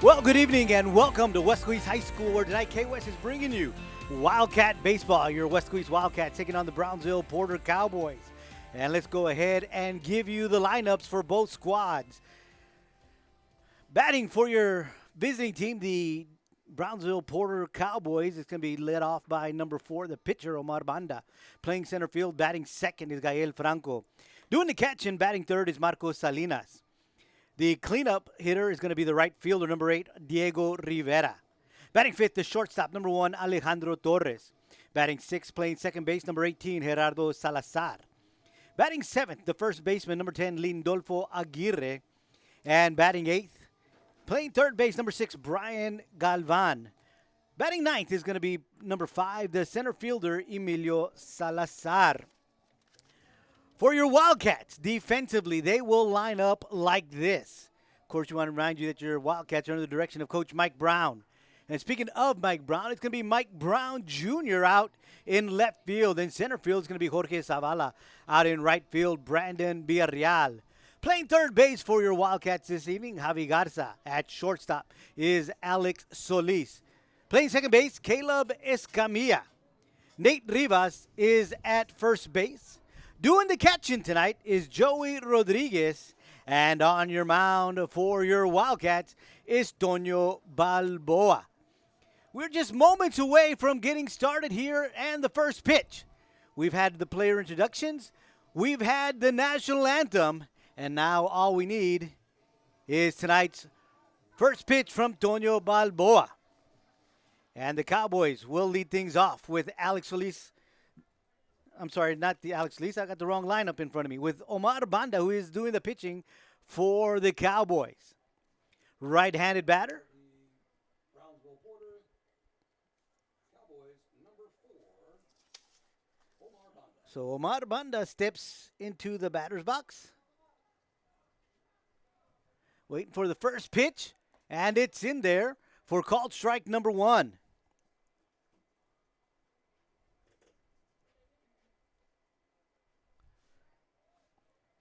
Well, good evening and welcome to Weslaco High School, where tonight K-West is bringing you Wildcat Baseball. Your Weslaco Wildcats taking on the Brownsville Porter Cowboys. And let's go ahead and give you the lineups for both squads. Batting for your visiting team, the Brownsville Porter Cowboys, is going to be led off by number 4, the pitcher, Omar Banda. Playing center field, batting second is Gael Franco. Doing the catch and batting third is Marcos Salinas. The cleanup hitter is going to be the right fielder, number 8, Diego Rivera. Batting fifth, the shortstop, number 1, Alejandro Torres. Batting sixth, playing second base, number 18, Gerardo Salazar. Batting seventh, the first baseman, number 10, Lindolfo Aguirre. And batting eighth, playing third base, number 6, Brian Galvan. Batting ninth is going to be number 5, the center fielder, Emilio Salazar. For your Wildcats, defensively, they will line up like this. Of course, you want to remind you that your Wildcats are under the direction of Coach Mike Brown. And speaking of Mike Brown, it's going to be Mike Brown Jr. out in left field. In center field, it's going to be Jorge Zavala. Out in right field, Brandon Villarreal. Playing third base for your Wildcats this evening, Javi Garza. At shortstop is Alex Solis. Playing second base, Caleb Escamilla. Nate Rivas is at first base. Doing the catching tonight is Joey Rodriguez. And on your mound for your Wildcats is Toño Balboa. We're just moments away from getting started here and the first pitch. We've had the player introductions. We've had the national anthem. And now all we need is tonight's first pitch from Toño Balboa. And the Cowboys will lead things off with Alex Solis. I'm sorry, not the Alex Solis. I got the wrong lineup in front of me. With Omar Banda, who is doing the pitching for the Cowboys. Right-handed batter. Brownsville Porter Cowboys, number 4, Omar Banda. So Omar Banda steps into the batter's box. Waiting for the first pitch, and it's in there for called strike number 1.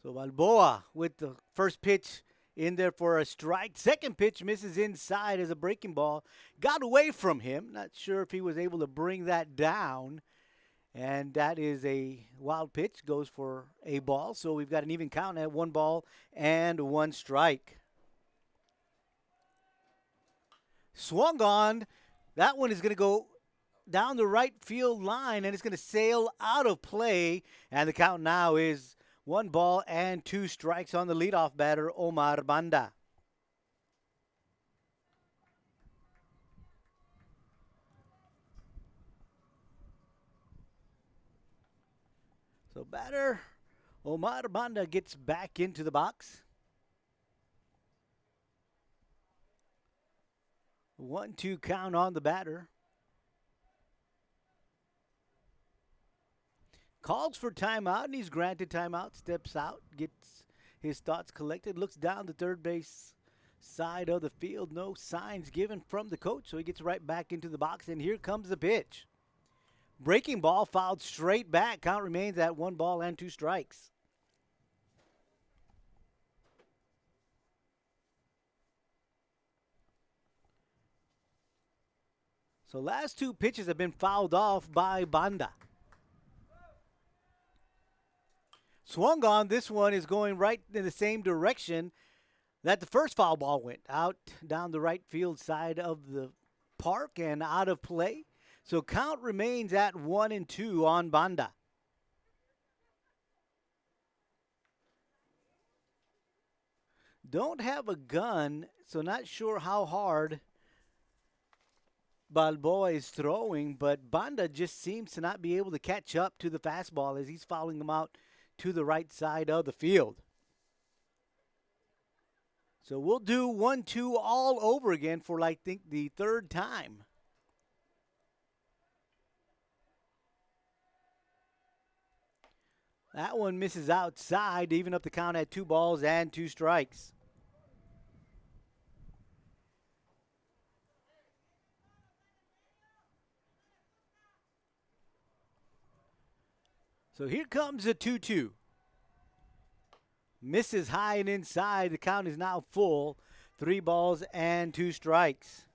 So Balboa with the first pitch in there for a strike. Second pitch misses inside as a breaking ball. Got away from him. Not sure if he was able to bring that down. And that is a wild pitch. Goes for a ball. So we've got an even count at 1 ball and 1 strike. Swung on. That one is going to go down the right field line, and it's going to sail out of play. And the count now is 1 ball and 2 strikes on the leadoff batter, Omar Banda. So batter Omar Banda gets back into the box. 1-2 count on the batter. Calls for timeout, and he's granted timeout. Steps out, gets his thoughts collected, looks down the third base side of the field. No signs given from the coach, so he gets right back into the box, and here comes the pitch. Breaking ball fouled straight back. Count remains at 1 ball and 2 strikes. So last 2 pitches have been fouled off by Banda. Swung on, this one is going right in the same direction that the first foul ball went. Out down the right field side of the park and out of play. So count remains at 1-2 on Banda. Don't have a gun, so not sure how hard Balboa is throwing, but Banda just seems to not be able to catch up to the fastball as he's fouling them out to the right side of the field. So we'll do 1-2 all over again for, I think, the 3rd time. That one misses outside to even up the count at 2 balls and 2 strikes. So here comes a 2-2. Misses high and inside. The count is now full. 3 balls and 2 strikes.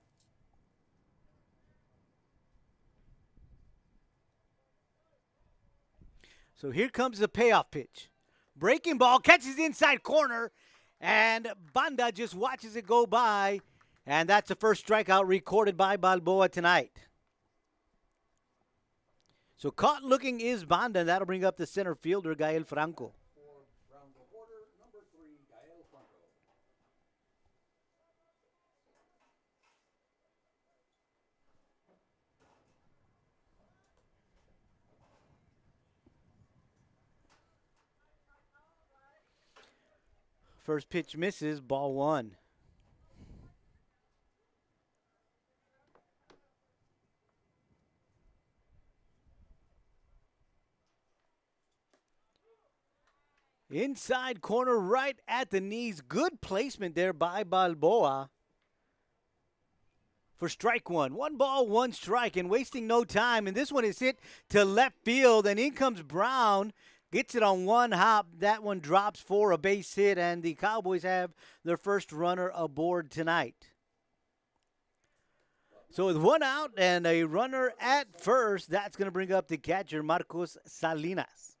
So here comes the payoff pitch. Breaking ball, catches the inside corner, and Banda just watches it go by, and that's the first strikeout recorded by Balboa tonight. So caught looking is Banda, and that'll bring up the center fielder, Gael Franco. For Brownsville Porter, number 3, Gael Franco. First pitch misses, ball 1. Inside corner, right at the knees. Good placement there by Balboa for strike 1. 1 ball, 1 strike, and wasting no time. And this one is hit to left field, and in comes Brown. Gets it on 1 hop. That one drops for a base hit, and the Cowboys have their first runner aboard tonight. So with 1 out and a runner at first, that's going to bring up the catcher, Marcos Salinas.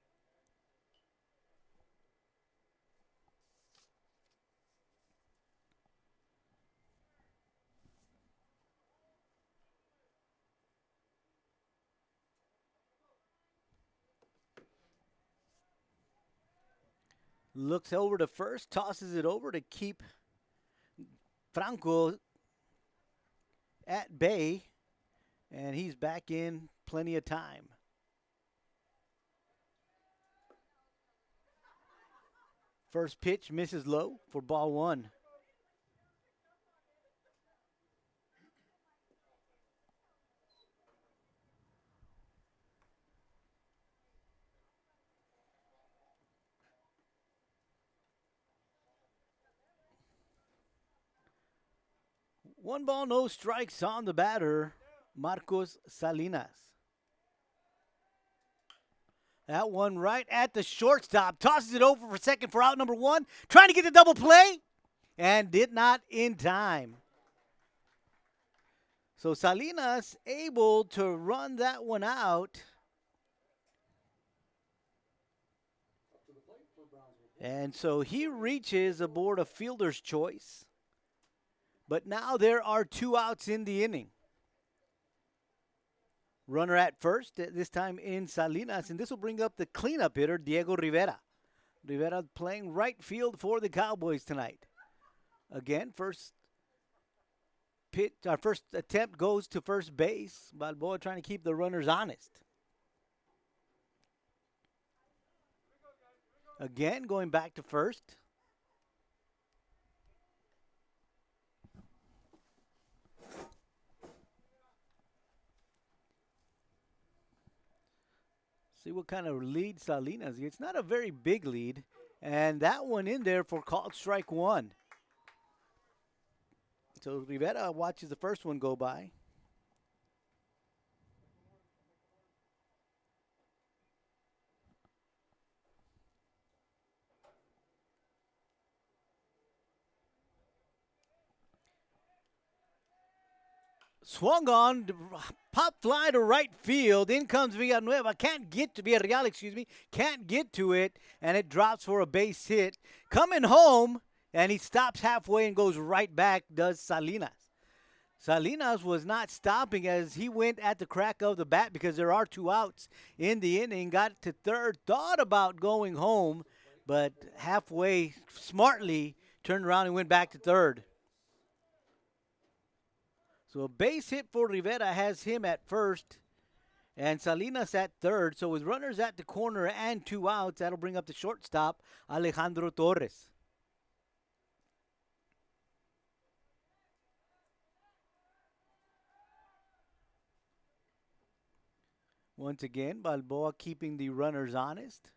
Looks over to first, tosses it over to keep Franco at bay, and he's back in plenty of time. First pitch misses low for ball 1. One ball, no strikes on the batter, Marcos Salinas. That one right at the shortstop. Tosses it over for second for out number 1. Trying to get the double play and did not in time. So Salinas able to run that one out. And so he reaches aboard a fielder's choice. But now there are 2 outs in the inning. Runner at first, this time in Salinas, and this will bring up the cleanup hitter, Diego Rivera. Rivera playing right field for the Cowboys tonight. Again, first attempt goes to first base. Balboa trying to keep the runners honest. Again, going back to first. See what kind of lead Salinas gets. Not a very big lead. And that one in there for called strike 1. So Rivera watches the first one go by. Swung on, pop fly to right field. In comes Villarreal, can't get to it, and it drops for a base hit. Coming home, and he stops halfway and goes right back, does Salinas. Salinas was not stopping as he went at the crack of the bat because there are 2 outs in the inning. Got to third, thought about going home, but halfway smartly turned around and went back to third. So a base hit for Rivera has him at first and Salinas at third. So with runners at the corner and 2 outs, that'll bring up the shortstop, Alejandro Torres. Once again, Balboa keeping the runners honest.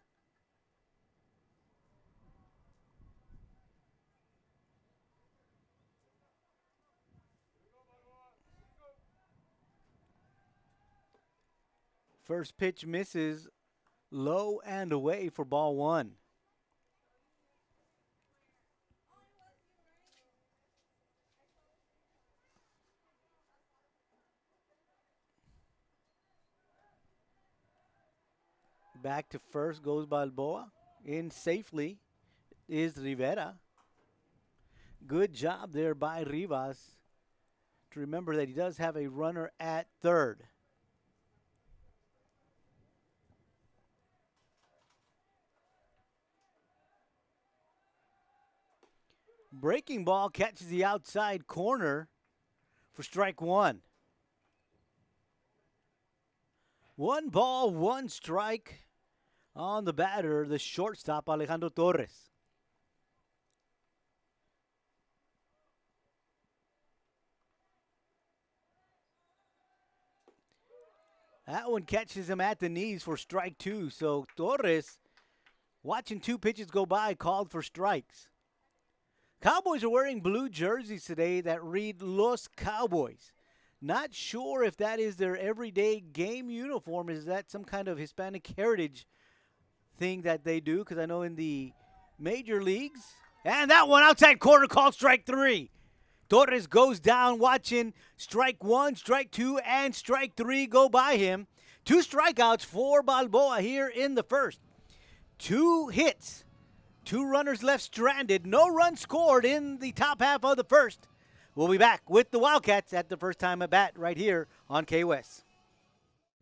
First pitch misses low and away for ball 1. Back to first goes Balboa. In safely is Rivera. Good job there by Rivas to remember that he does have a runner at third. Breaking ball catches the outside corner for strike one. 1 ball, 1 strike on the batter, the shortstop, Alejandro Torres. That one catches him at the knees for strike two. So Torres, watching 2 pitches go by, called for strikes. Cowboys are wearing blue jerseys today that read Los Cowboys. Not sure if that is their everyday game uniform. Is that some kind of Hispanic heritage thing that they do? Because I know in the major leagues. And that one outside corner called strike 3. Torres goes down watching strike 1, strike 2, and strike 3 go by him. 2 strikeouts for Balboa here in the first. 2 hits, 2 runners left stranded, no runs scored in the top half of the first. We'll be back with the Wildcats at the first time at bat right here on KOS.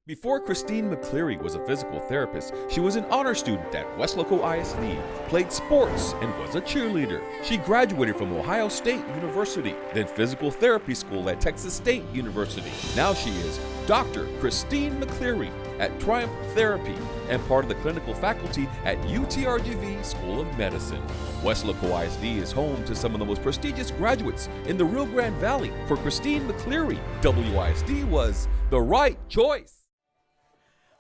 Before Christine McCleary was a physical therapist, she was an honor student at Weslaco ISD, played sports, and was a cheerleader. She graduated from Ohio State University, then physical therapy school at Texas State University. Now she is Dr. Christine McCleary at Triumph Therapy and part of the clinical faculty at UTRGV School of Medicine. Weslaco ISD is home to some of the most prestigious graduates in the Rio Grande Valley. For Christine McCleary, WISD was the right choice.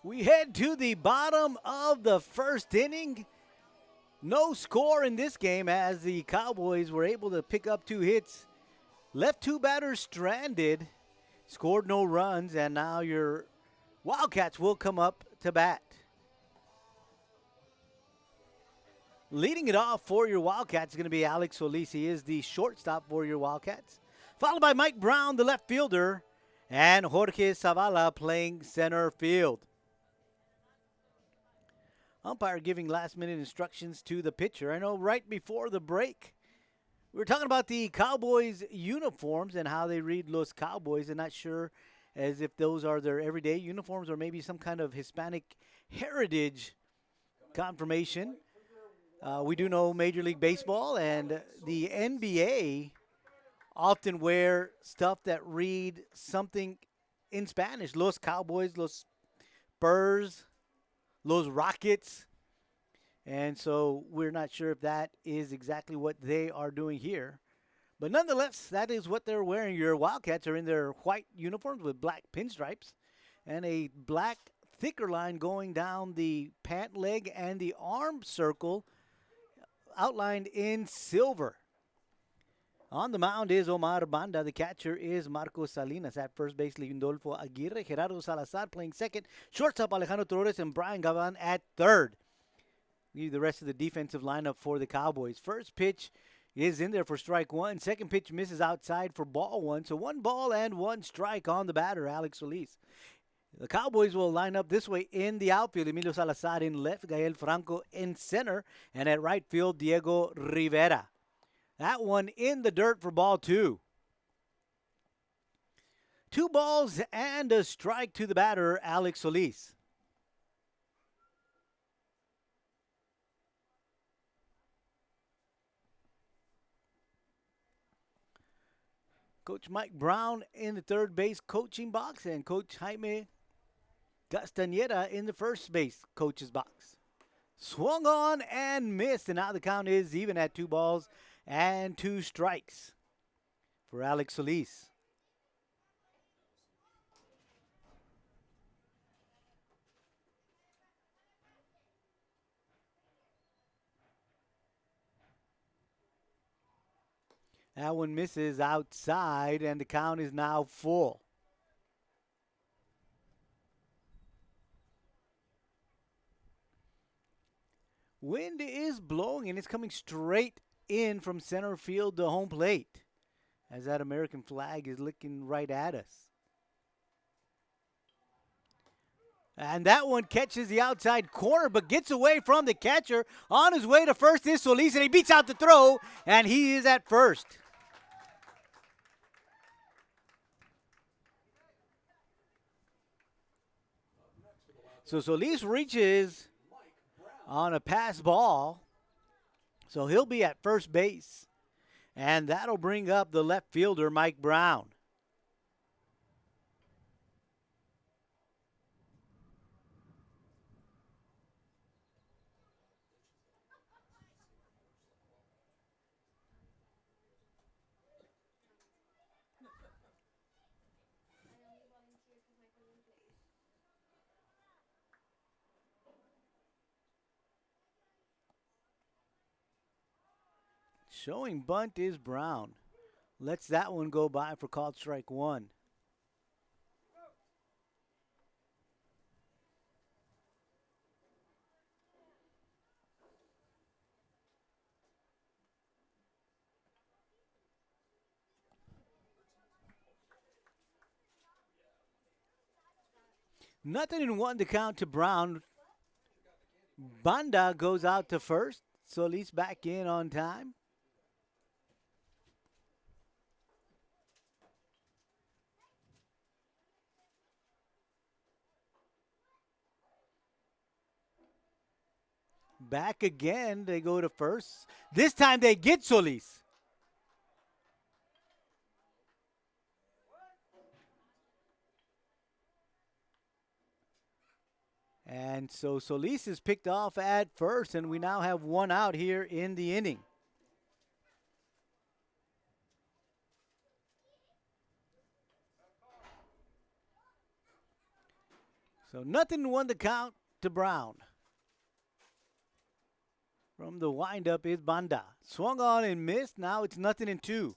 We head to the bottom of the first inning. No score in this game as the Cowboys were able to pick up 2 hits, left 2 batters stranded, scored no runs, and now your Wildcats will come up to bat. Leading it off for your Wildcats is going to be Alex Solis. He is the shortstop for your Wildcats, followed by Mike Brown, the left fielder, and Jorge Zavala playing center field. Umpire giving last-minute instructions to the pitcher. I know right before the break, we were talking about the Cowboys uniforms and how they read Los Cowboys, and not sure as if those are their everyday uniforms or maybe some kind of Hispanic heritage confirmation. We do know Major League Baseball and the NBA often wear stuff that read something in Spanish. Los Cowboys, Los Spurs, Los Rockets. And so we're not sure if that is exactly what they are doing here. But nonetheless, that is what they're wearing. Your Wildcats are in their white uniforms with black pinstripes and a black thicker line going down the pant leg and the arm circle outlined in silver. On the mound is Omar Banda. The catcher is Marcos Salinas. At first base, Lindolfo Aguirre. Gerardo Salazar playing second. Shortstop, Alejandro Torres, and Brian Gavan at third. The rest of the defensive lineup for the Cowboys. First pitch is in there for strike 1. Second pitch misses outside for ball 1. So 1 ball and 1 strike on the batter, Alex Solis. The Cowboys will line up this way in the outfield. Emilio Salazar in left, Gael Franco in center, and at right field, Diego Rivera. That one in the dirt for ball 2. 2 balls and a strike to the batter, Alex Solis. Coach Mike Brown in the third base coaching box and Coach Jaime Castañeda in the first base coach's box. Swung on and missed, and now the count is even at 2 balls and 2 strikes for Alex Solis. That one misses outside, and the count is now full. Wind is blowing, and it's coming straight in from center field to home plate as that American flag is looking right at us. And that one catches the outside corner, but gets away from the catcher. On his way to first is Solis, and he beats out the throw, and he is at first. So Solis reaches on a pass ball, so he'll be at first base. And that'll bring up the left fielder, Mike Brown. Showing bunt is Brown. Lets that one go by for called strike one. Nothing in one to count to Brown. Banda goes out to first. Solis back in on time. Back again, they go to first. This time they get Solis. And so Solis is picked off at first, and we now have one out here in the inning. So nothing won the count to Brown. From the windup is Banda. Swung on and missed. Now it's 0-2.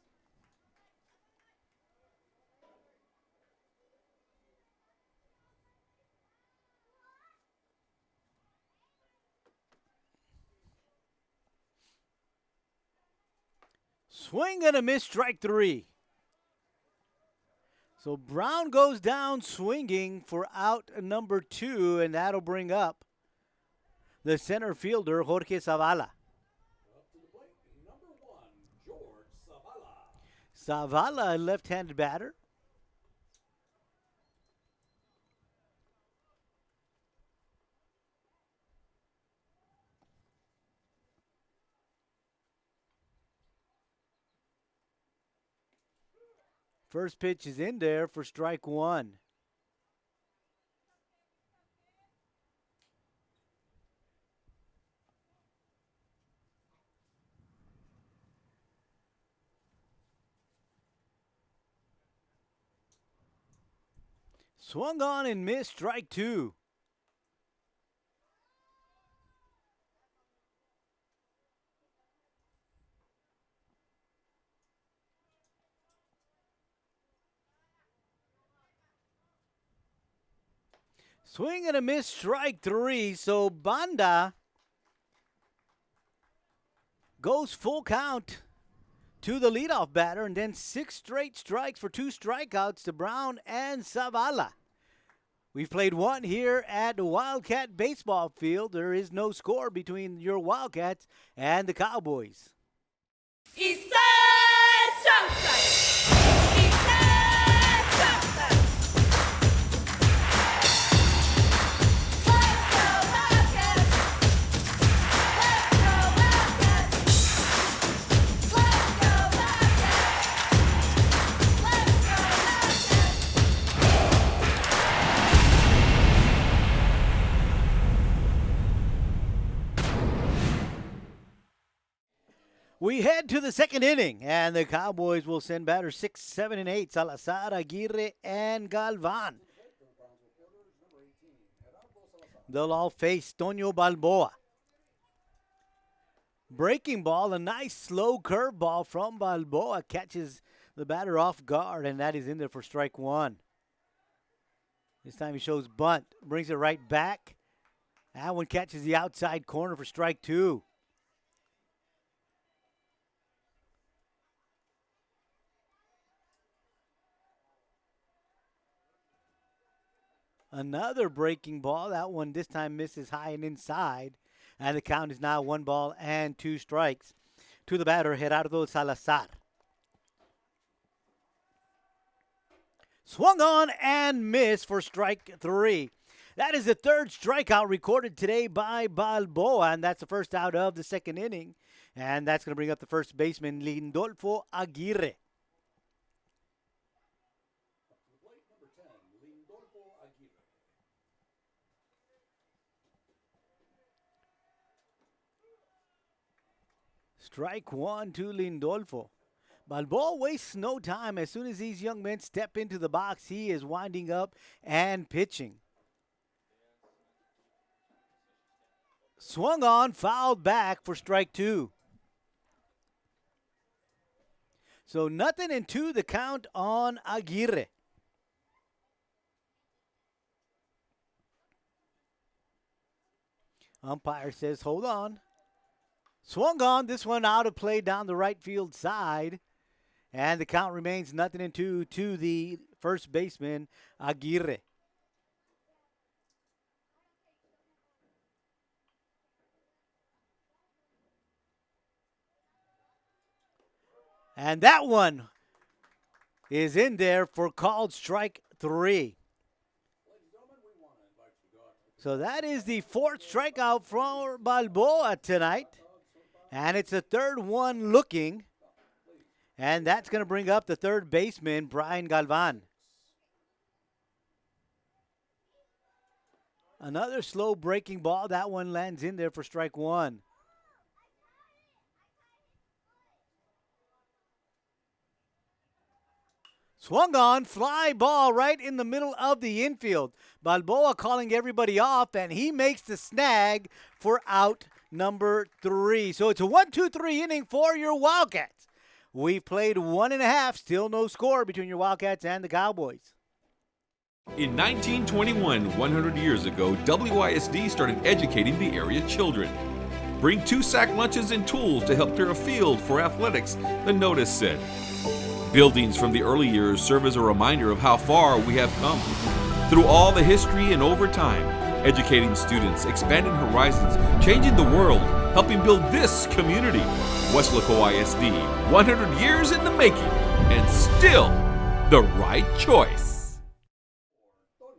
Swing and a miss, strike three. So Brown goes down swinging for out number 2, and that'll bring up the center fielder, Jorge Zavala. Up to the plate, number 1, George Zavala. Zavala, a left-handed batter. First pitch is in there for strike one. Swung on and missed, strike two. Swing and a miss, strike three. So Banda goes full count to the leadoff batter, and then 6 straight strikes for 2 strikeouts to Brown and Zavala. We've played one here at the Wildcat baseball field. There is no score between your Wildcats and the Cowboys. East Side Southside. East Side Southside. Let's go Wildcats. Let's go Wildcats. Let's go Wildcats. Let's go Wildcats. We head to the second inning, and the Cowboys will send batters 6, 7, and 8, Salazar, Aguirre, and Galvan. They'll all face Toño Balboa. Breaking ball, a nice slow curveball from Balboa catches the batter off guard, and that is in there for strike one. This time he shows bunt, brings it right back. That one catches the outside corner for strike two. Another breaking ball. That one this time misses high and inside. And the count is now 1 ball and 2 strikes to the batter, Gerardo Salazar. Swung on and missed for strike 3. That is the third strikeout recorded today by Balboa, and that's the first out of the second inning. And that's going to bring up the first baseman, Lindolfo Aguirre. Up to the plate, number 10, Lindolfo Aguirre. Strike 1 to Lindolfo. Balboa wastes no time. As soon as these young men step into the box, he is winding up and pitching. Swung on, fouled back for strike 2. So 0-2 the count on Aguirre. Umpire says, hold on. Swung on, this one out of play down the right field side. And the count remains 0-2 to the first baseman, Aguirre. And that one is in there for called strike 3. So that is the 4th strikeout for Balboa tonight. And it's the third one looking. And that's going to bring up the third baseman, Brian Galvan. Another slow breaking ball. That one lands in there for strike 1. Swung on, fly ball right in the middle of the infield. Balboa calling everybody off, and he makes the snag for out number 3. So it's a 1-2-3 inning for your Wildcats. We've played 1.5, still no score between your Wildcats and the Cowboys. In 1921, 100 years ago, WISD started educating the area children. Bring 2 sack lunches and tools to help clear a field for athletics, the notice said. Buildings from the early years serve as a reminder of how far we have come. Through all the history and over time, educating students, expanding horizons, changing the world, helping build this community. Weslaco ISD, 100 years in the making, and still the right choice.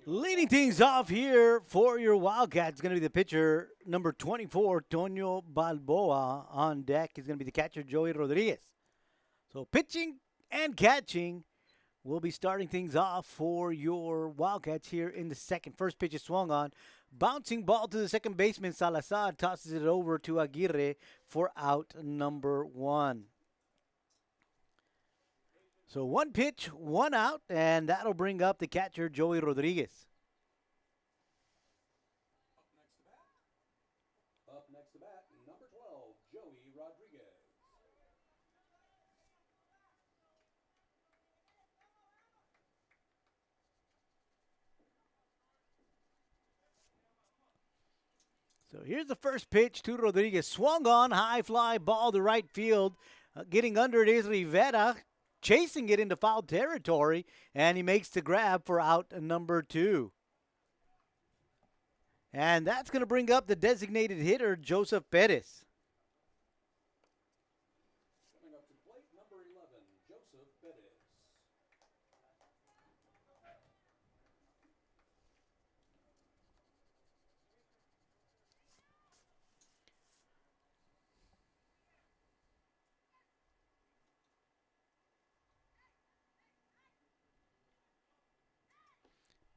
Leading things off here for your Wildcats is going to be the pitcher, number 24, Tonio Balboa. On deck is going to be the catcher, Joey Rodriguez. So pitching and catching will be starting things off for your Wildcats here in the second. First pitch is swung on. Bouncing ball to the second baseman, Salazar tosses it over to Aguirre for out number 1. So 1 pitch, 1 out, and that'll bring up the catcher, Joey Rodriguez. Up next to bat, number 12, Joey Rodriguez. So here's the first pitch to Rodriguez. Swung on, high fly ball to right field. Getting under it is Rivera, chasing it into foul territory, and he makes the grab for out number 2. And that's going to bring up the designated hitter, Joseph Perez. Coming up to the plate, number 11, Joseph Perez.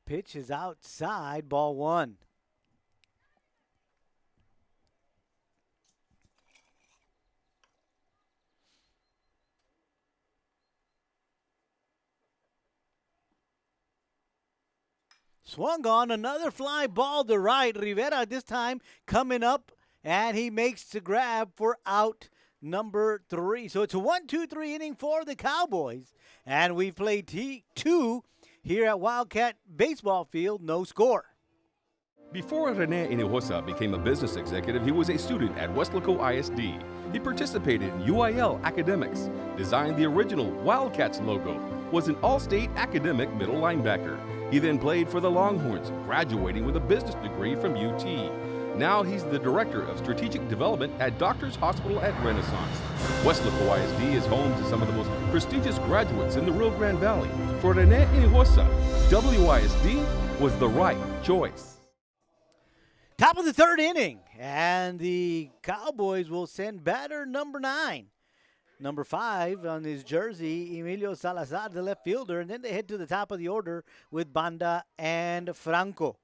Pitch is outside, ball 1. Swung on, another fly ball to right. Rivera this time coming up, and he makes the grab for out number 3. So it's a 1-2-3 inning for the Cowboys. And we've played 2 here at Wildcat Baseball Field, no score. Before Rene Hinojosa became a business executive, he was a student at Weslaco ISD. He participated in UIL academics, designed the original Wildcats logo, was an all-state academic middle linebacker. He then played for the Longhorns, graduating with a business degree from UT. Now he's the Director of Strategic Development at Doctors Hospital at Renaissance. Weslaco ISD is home to some of the most prestigious graduates in the Rio Grande Valley. For Rene Ihosa, WISD was the right choice. Top of the third inning, and the Cowboys will send batter number 9. Number 5 on his jersey, Emilio Salazar, the left fielder, and then they head to the top of the order with Banda and Franco.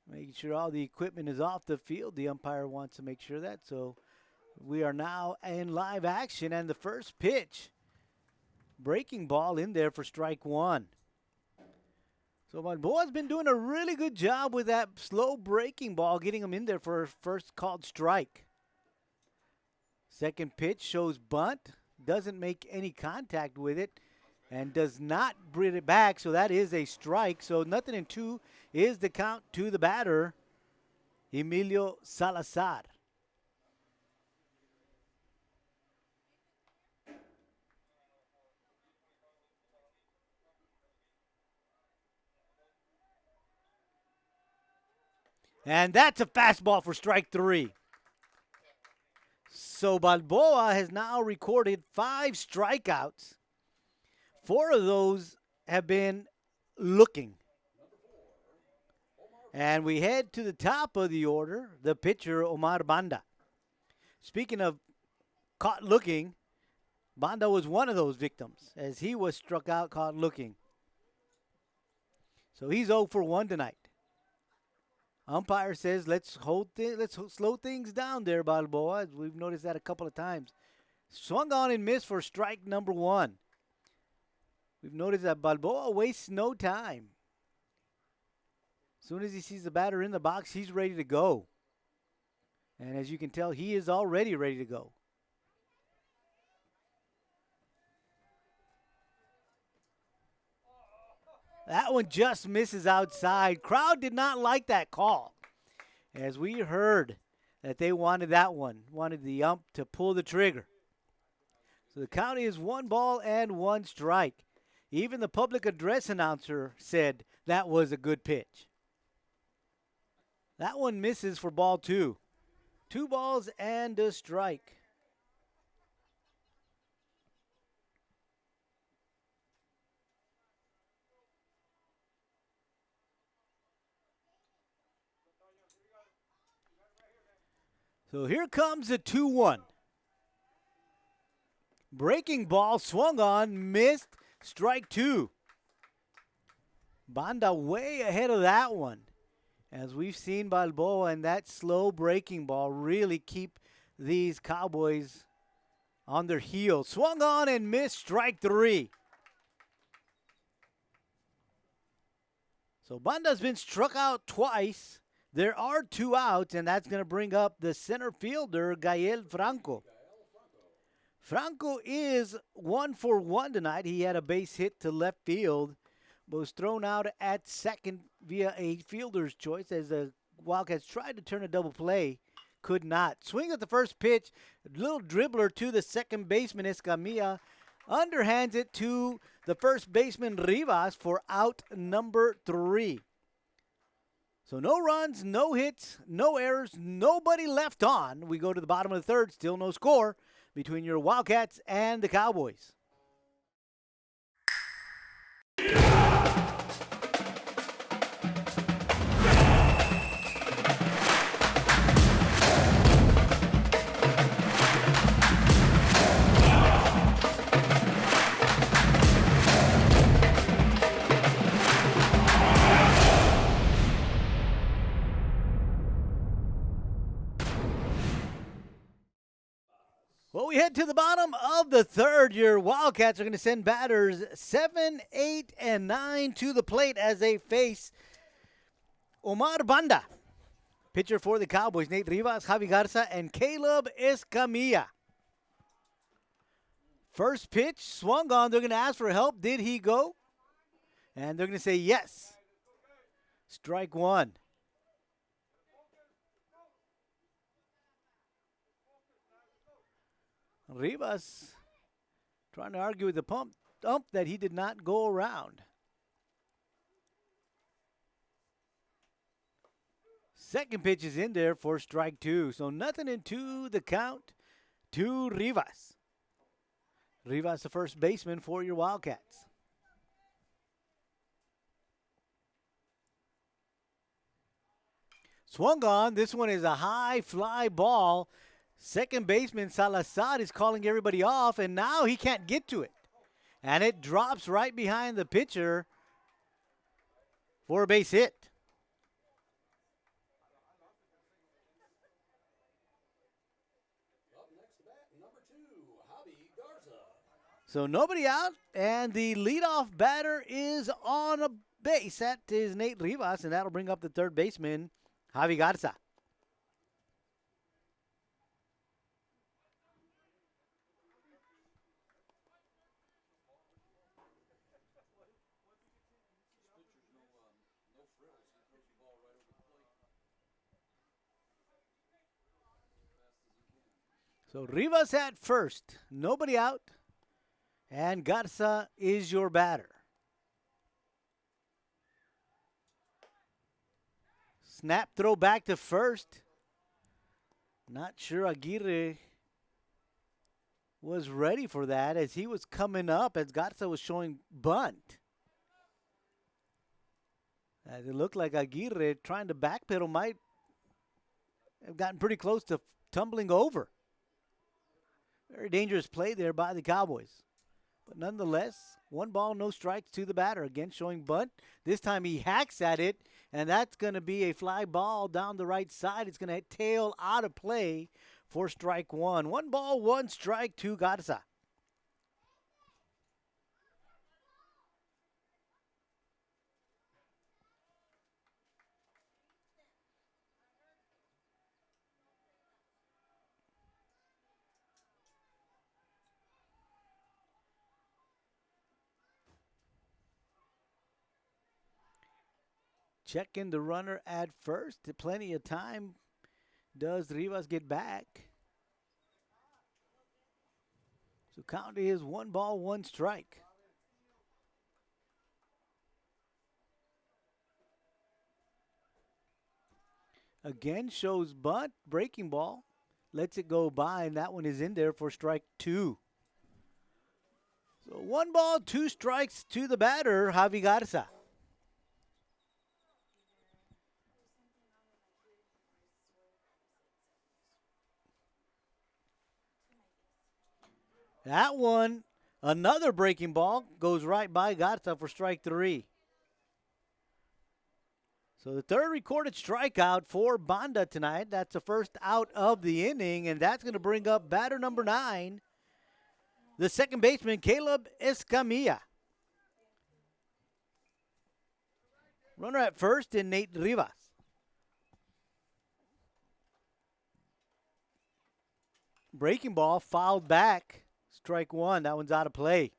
Making sure all the equipment is off the field. The umpire wants to make sure that. So we are now in live action, and the first pitch, breaking ball in there for strike 1. So Balboa's been doing a really good job with that slow breaking ball, getting him in there for first called strike. Second pitch shows bunt, doesn't make any contact with it, and does not bring it back, so that is a strike. So 0-2 is the count to the batter, Emilio Salazar. And that's a fastball for strike 3. So Balboa has now recorded 5 strikeouts. 4 of those have been looking. And we head to the top of the order, the pitcher, Omar Banda. Speaking of caught looking, Banda was one of those victims as he was struck out caught looking. So he's 0 for 1 tonight. Umpire says, let's slow things down there, Balboa. We've noticed that a couple of times. Swung on and missed for strike number 1. We've noticed that Balboa wastes no time. As soon as he sees the batter in the box, he's ready to go. And as you can tell, he is already ready to go. That one just misses outside. Crowd did not like that call. As we heard that they wanted that one, wanted the ump to pull the trigger. So the count is 1 ball and 1 strike. Even the public address announcer said that was a good pitch. That one misses for ball 2. 2 balls and a strike. So here comes a 2-1. Breaking ball, swung on, missed, strike 2. Banda way ahead of that one. As we've seen Balboa and that slow breaking ball really keep these Cowboys on their heels. Swung on and missed, strike 3. So Banda's been struck out twice. There are 2 outs, and that's going to bring up the center fielder, Gael Franco. Franco is 1 for 1 tonight. He had a base hit to left field, but was thrown out at second via a fielder's choice as the Wildcats tried to turn a double play. Could not. Swing at the first pitch. Little dribbler to the second baseman, Escamilla. Underhands it to the first baseman, Rivas, for out number 3. So no runs, no hits, no errors, nobody left on. We go to the bottom of the third, still no score between your Wildcats and the Cowboys. Well, we head to the bottom of the third. Your Wildcats are going to send batters 7, 8, and 9 to the plate as they face Omar Banda. Pitcher for the Cowboys, Nate Rivas, Javi Garza, and Caleb Escamilla. First pitch, swung on. They're going to ask for help. Did he go? And they're going to say yes. Strike 1. Rivas trying to argue with the ump that he did not go around. Second pitch is in there for strike two. So nothing into the count to Rivas. Rivas, the first baseman for your Wildcats. Swung on. This one is a high fly ball. Second baseman Salazar is calling everybody off, and now he can't get to it. And it drops right behind the pitcher for a base hit. Up next to bat, number 2, Javi Garza. So nobody out, and the leadoff batter is on a base. That is Nate Rivas, and that'll bring up the third baseman, Javi Garza. So Rivas at first, nobody out, and Garza is your batter. Snap throw back to first. Not sure Aguirre was ready for that as he was coming up as Garza was showing bunt. As it looked like Aguirre trying to backpedal might have gotten pretty close to tumbling over. Very dangerous play there by the Cowboys. But nonetheless, 1 ball, no strikes to the batter. Again, showing bunt. This time he hacks at it, and that's going to be a fly ball down the right side. It's going to tail out of play for strike 1. 1 ball, 1 strike to Garza. Checking the runner at first. Plenty of time. Does Rivas get back? So count is 1 ball, 1 strike. Again, shows bunt, breaking ball. Lets it go by, and that one is in there for strike 2. So 1 ball, 2 strikes to the batter, Javi Garza. That one, another breaking ball, goes right by Garza for strike 3. So the third recorded strikeout for Banda tonight. That's the first out of the inning, and that's going to bring up batter number 9, the second baseman, Caleb Escamilla. Runner at first in Nate Rivas. Breaking ball fouled back. Strike 1. That one's out of play.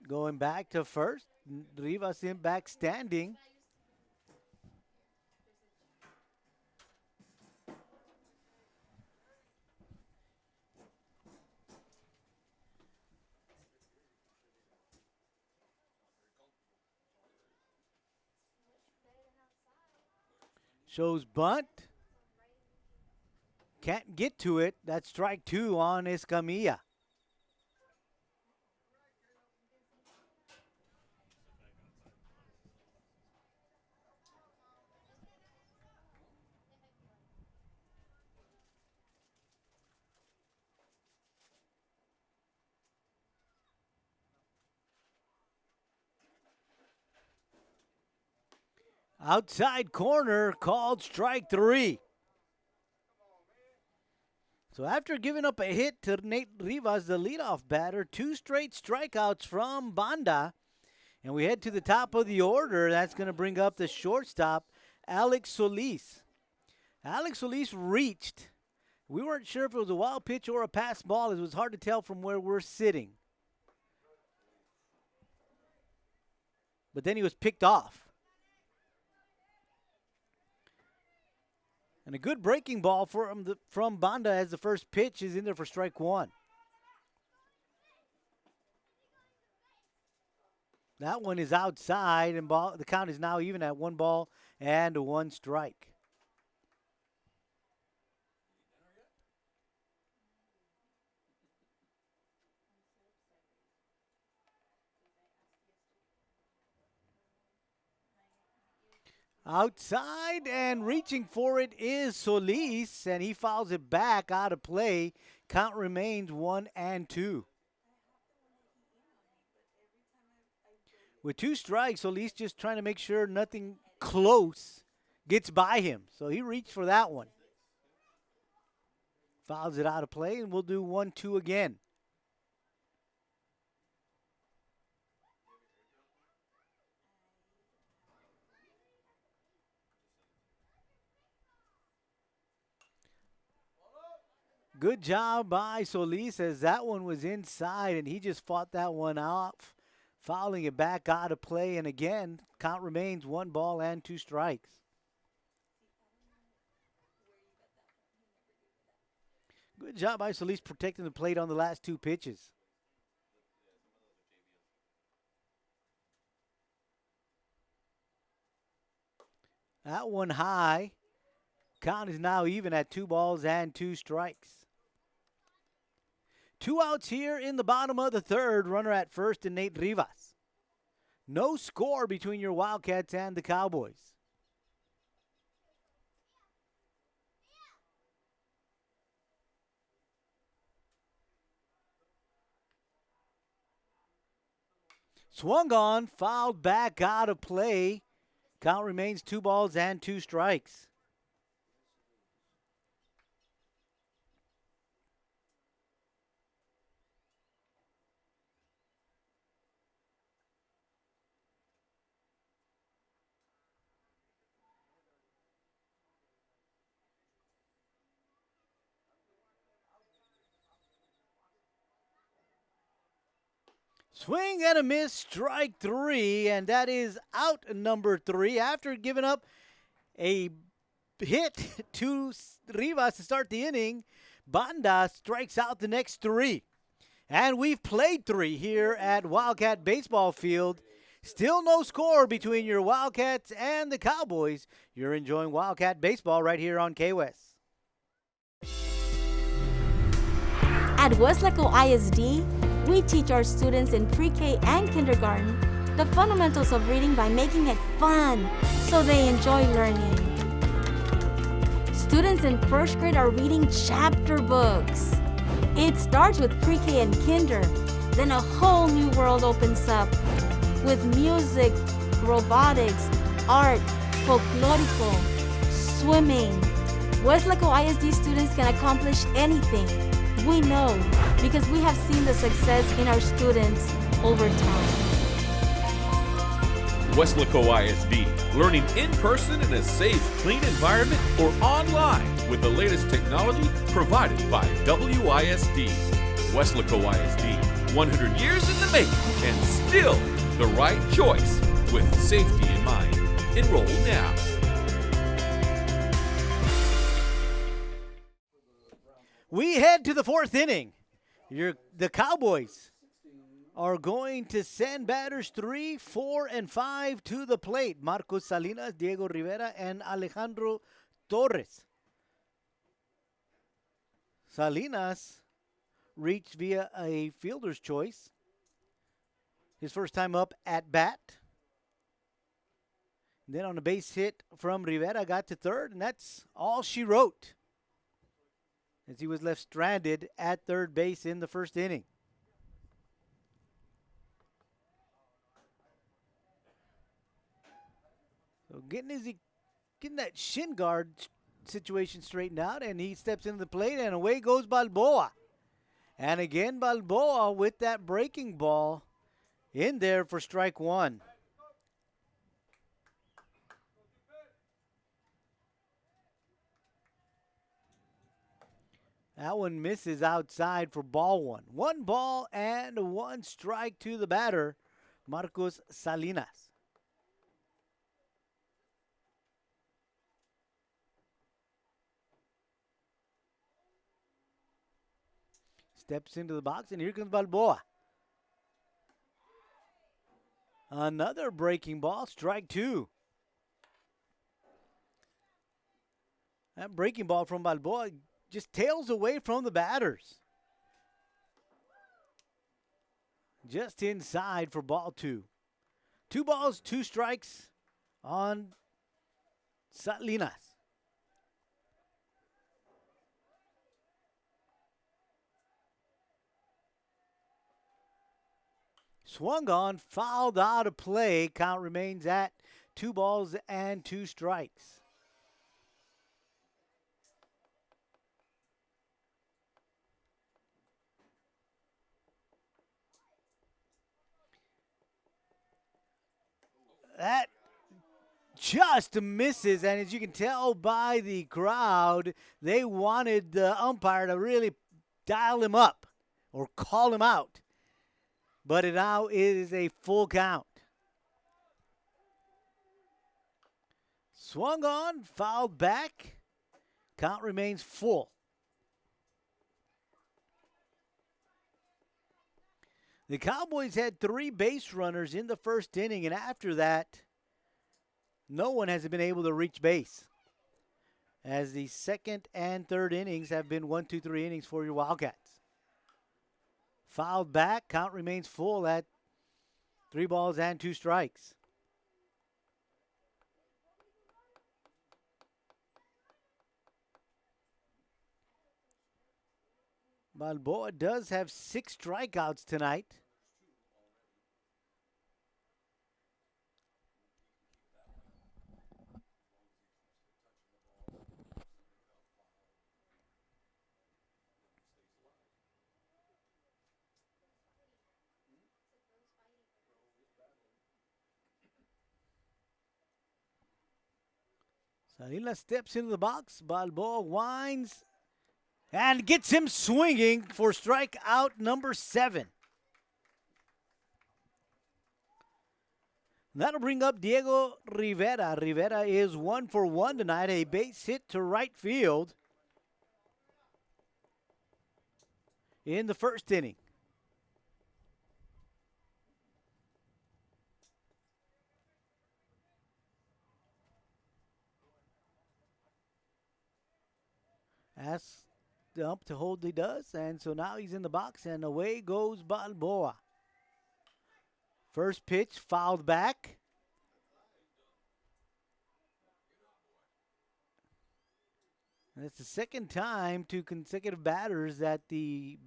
Going back to first. Rivas in back standing. Shows bunt. Can't get to it. That's strike 2 on Escamilla. Outside corner called strike 3. So after giving up a hit to Nate Rivas, the leadoff batter, 2 straight strikeouts from Banda. And we head to the top of the order. That's going to bring up the shortstop, Alex Solis. Alex Solis reached. We weren't sure if it was a wild pitch or a pass ball. It was hard to tell from where we're sitting. But then he was picked off. And a good breaking ball from Banda as the first pitch is in there for strike one. That one is outside, and the count is now even at 1 ball and 1 strike. Outside and reaching for it is Solis, and he fouls it back out of play. Count remains 1-2. With 2 strikes, Solis just trying to make sure nothing close gets by him. So he reached for that one. Fouls it out of play, and we'll do 1-2 again. Good job by Solis as that one was inside, and he just fought that one off, fouling it back out of play. And again, count remains 1 ball and 2 strikes. Good job by Solis protecting the plate on the last 2 pitches. That one high. Count is now even at 2 balls and 2 strikes. 2 outs here in the bottom of the third. Runner at first and Nate Rivas. No score between your Wildcats and the Cowboys. Swung on, fouled back out of play. Count remains 2 balls and 2 strikes. Swing and a miss, strike 3, and that is out number 3 after giving up a hit to Rivas to start the inning. Banda strikes out the next 3. And we've played 3 here at Wildcat Baseball Field. Still no score between your Wildcats and the Cowboys. You're enjoying Wildcat Baseball right here on KWES. At Weslaco ISD, we teach our students in pre-K and kindergarten the fundamentals of reading by making it fun so they enjoy learning. Students in first grade are reading chapter books. It starts with pre-K and kinder, then a whole new world opens up with music, robotics, art, folklorico, swimming. Weslaco ISD students can accomplish anything. We know because we have seen the success in our students over time. Weslaco ISD, learning in person in a safe, clean environment or online with the latest technology provided by WISD. Weslaco ISD, 100 years in the making and still the right choice with safety in mind. Enroll now. We head to the 4th inning. The Cowboys are going to send batters 3, 4, and 5 to the plate. Marcos Salinas, Diego Rivera, and Alejandro Torres. Salinas reached via a fielder's choice. His first time up at bat. Then on a base hit from Rivera, got to third, and that's all she wrote, as he was left stranded at third base in the first inning. So getting that shin guard situation straightened out, and he steps into the plate, and away goes Balboa. And again, Balboa with that breaking ball in there for strike 1. That one misses outside for ball one. 1 ball and 1 strike to the batter, Marcos Salinas. Steps into the box, and here comes Balboa. Another breaking ball, strike 2. That breaking ball from Balboa just tails away from the batters. Just inside for ball 2. 2 balls, 2 strikes on Salinas. Swung on, fouled out of play. Count remains at 2 balls and 2 strikes. That just misses, and as you can tell by the crowd, they wanted the umpire to really dial him up or call him out. But it now is a full count. Swung on, fouled back. Count remains full. The Cowboys had 3 base runners in the first inning, and after that, no one has been able to reach base, as the second and third innings have been 1, 2, 3 innings for your Wildcats. Fouled back, count remains full at 3 balls and 2 strikes. Balboa does have 6 strikeouts tonight. Salinas steps into the box. Balboa winds and gets him swinging for strikeout number 7. That'll bring up Diego Rivera. Rivera is 1 for 1 tonight, a base hit to right field in the first inning. Asks the ump to hold, he does, and so now he's in the box, and away goes Balboa. First pitch fouled back. And it's the second time to consecutive batters that the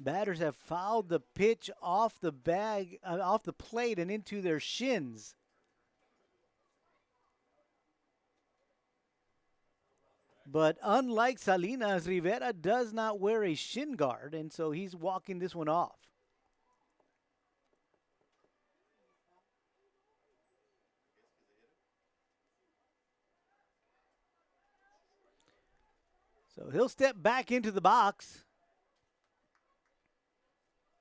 batters have fouled the pitch off the bag, off the plate and into their shins. But unlike Salinas, Rivera does not wear a shin guard, and so he's walking this one off. So he'll step back into the box.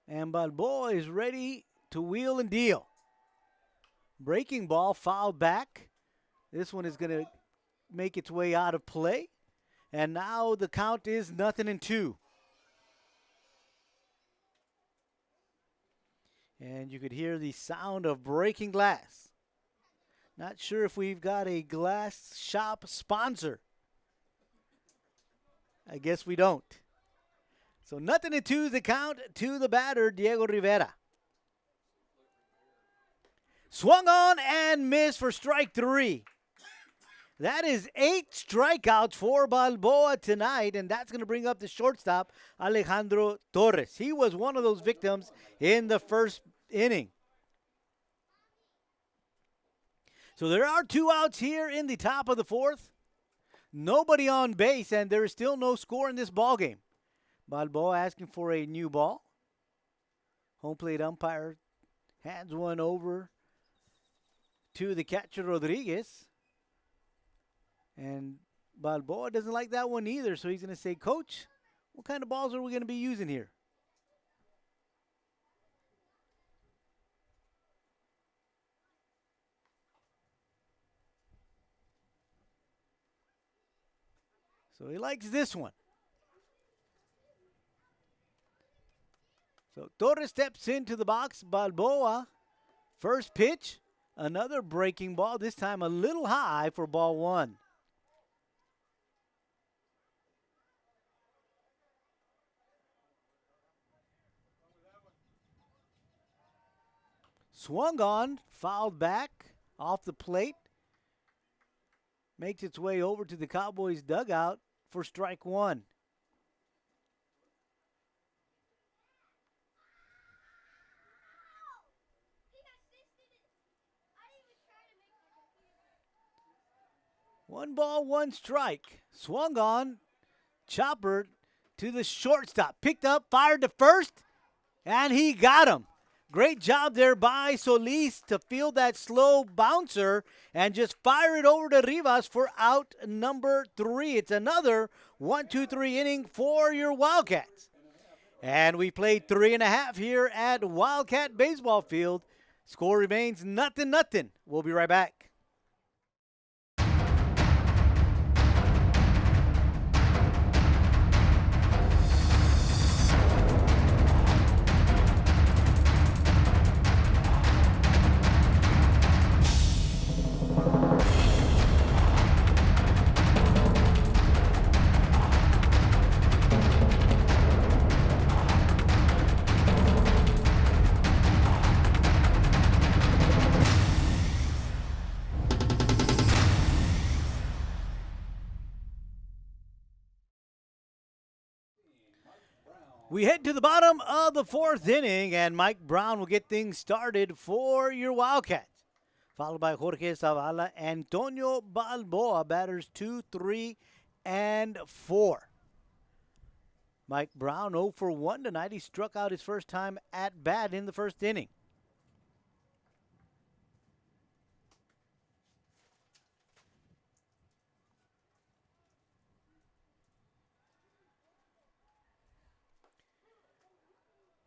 And Balboa is ready to wheel and deal. Breaking ball fouled back. This one is going to make its way out of play. And now the count is 0-2. And you could hear the sound of breaking glass. Not sure if we've got a glass shop sponsor. I guess we don't. So 0-2 is the count to the batter, Diego Rivera. Swung on and missed for strike 3. That is 8 strikeouts for Balboa tonight, and that's going to bring up the shortstop, Alejandro Torres. He was one of those victims in the first inning. So there are 2 outs here in the top of the 4th. Nobody on base, and there is still no score in this ballgame. Balboa asking for a new ball. Home plate umpire hands one over to the catcher, Rodriguez. And Balboa doesn't like that one either, so he's going to say, Coach, What kind of balls are we going to be using here? So he likes this one. So Torres steps into the box. Balboa, first pitch, another breaking ball, this time a little high for ball one. Swung on, fouled back off the plate. Makes its way over to the Cowboys dugout for strike one. One ball, one strike. Swung on, chopper to the shortstop. Picked up, fired to first, and he got him. Great job there by Solis to field that slow bouncer and just fire it over to Rivas for out number 3. It's another 1-2-3 inning for your Wildcats. And we played 3.5 here at Wildcat Baseball Field. Score remains 0-0. We'll be right back. We head to the bottom of the 4th inning, and Mike Brown will get things started for your Wildcats. Followed by Jorge Zavala, Antonio Balboa, batters 2, 3, and 4. Mike Brown 0 for 1 tonight. He struck out his first time at bat in the 1st inning.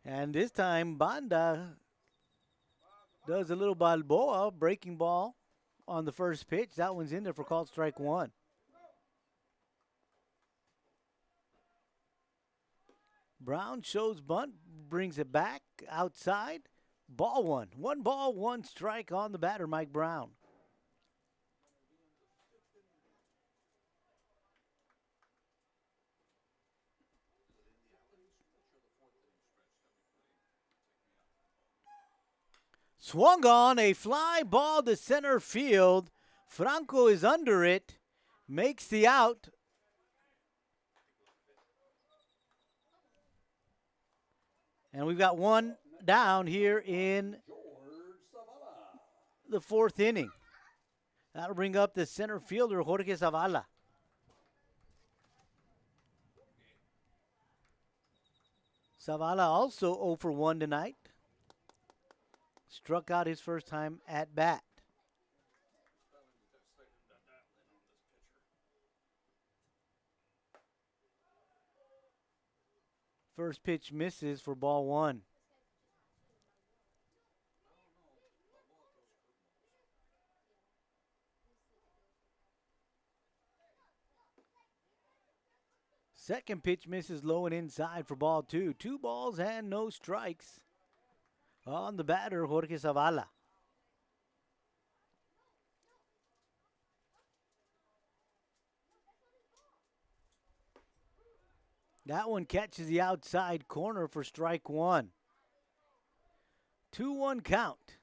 And this time, Banda does a little Balboa breaking ball on the first pitch. That one's in there for called strike one. Brown shows bunt, brings it back outside. Ball one. 1 ball, 1 strike on the batter, Mike Brown. Swung on, a fly ball to center field. Franco is under it, makes the out. And we've got one down here in the 4th inning. That'll bring up the center fielder, Jorge Zavala. Zavala also 0 for 1 tonight. Struck out his first time at bat. First pitch misses for ball one. Second pitch misses low and inside for ball two. 2 balls and no strikes on the batter, Jorge Zavala. That one catches the outside corner for strike one. 2-1 count.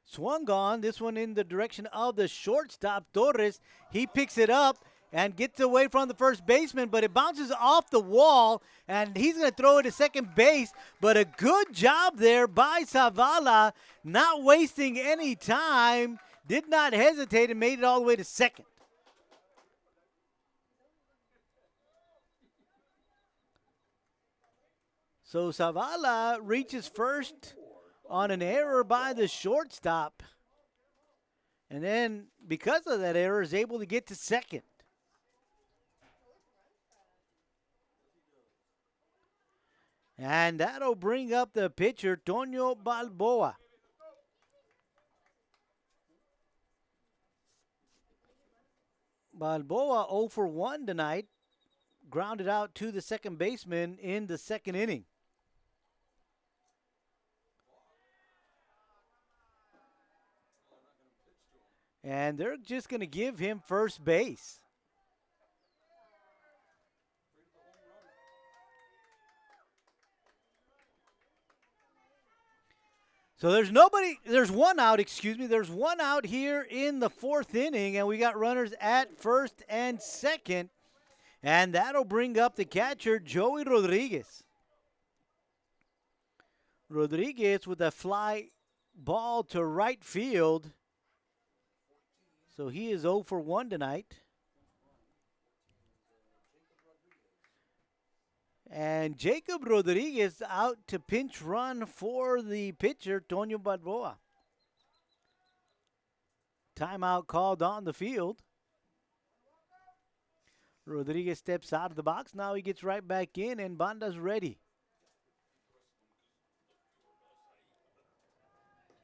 Swung on, this one in the direction of the shortstop, Torres. He picks it up and gets away from the first baseman, but it bounces off the wall, and he's going to throw it to second base. But a good job there by Zavala, not wasting any time, did not hesitate, and made it all the way to second. So Zavala reaches first on an error by the shortstop. And then, because of that error, is able to get to second. And that'll bring up the pitcher, Tonio Balboa. Balboa 0 for 1 tonight. Grounded out to the second baseman in the second inning. And they're just going to give him first base. So there's one out here in the fourth inning, and we got runners at first and second. And that'll bring up the catcher, Joey Rodriguez. Rodriguez with a fly ball to right field. So he is 0 for 1 tonight. And Jacob Rodriguez out to pinch run for the pitcher, Tonio Balboa. Timeout called on the field. Rodriguez steps out of the box. Now he gets right back in, and Banda's ready.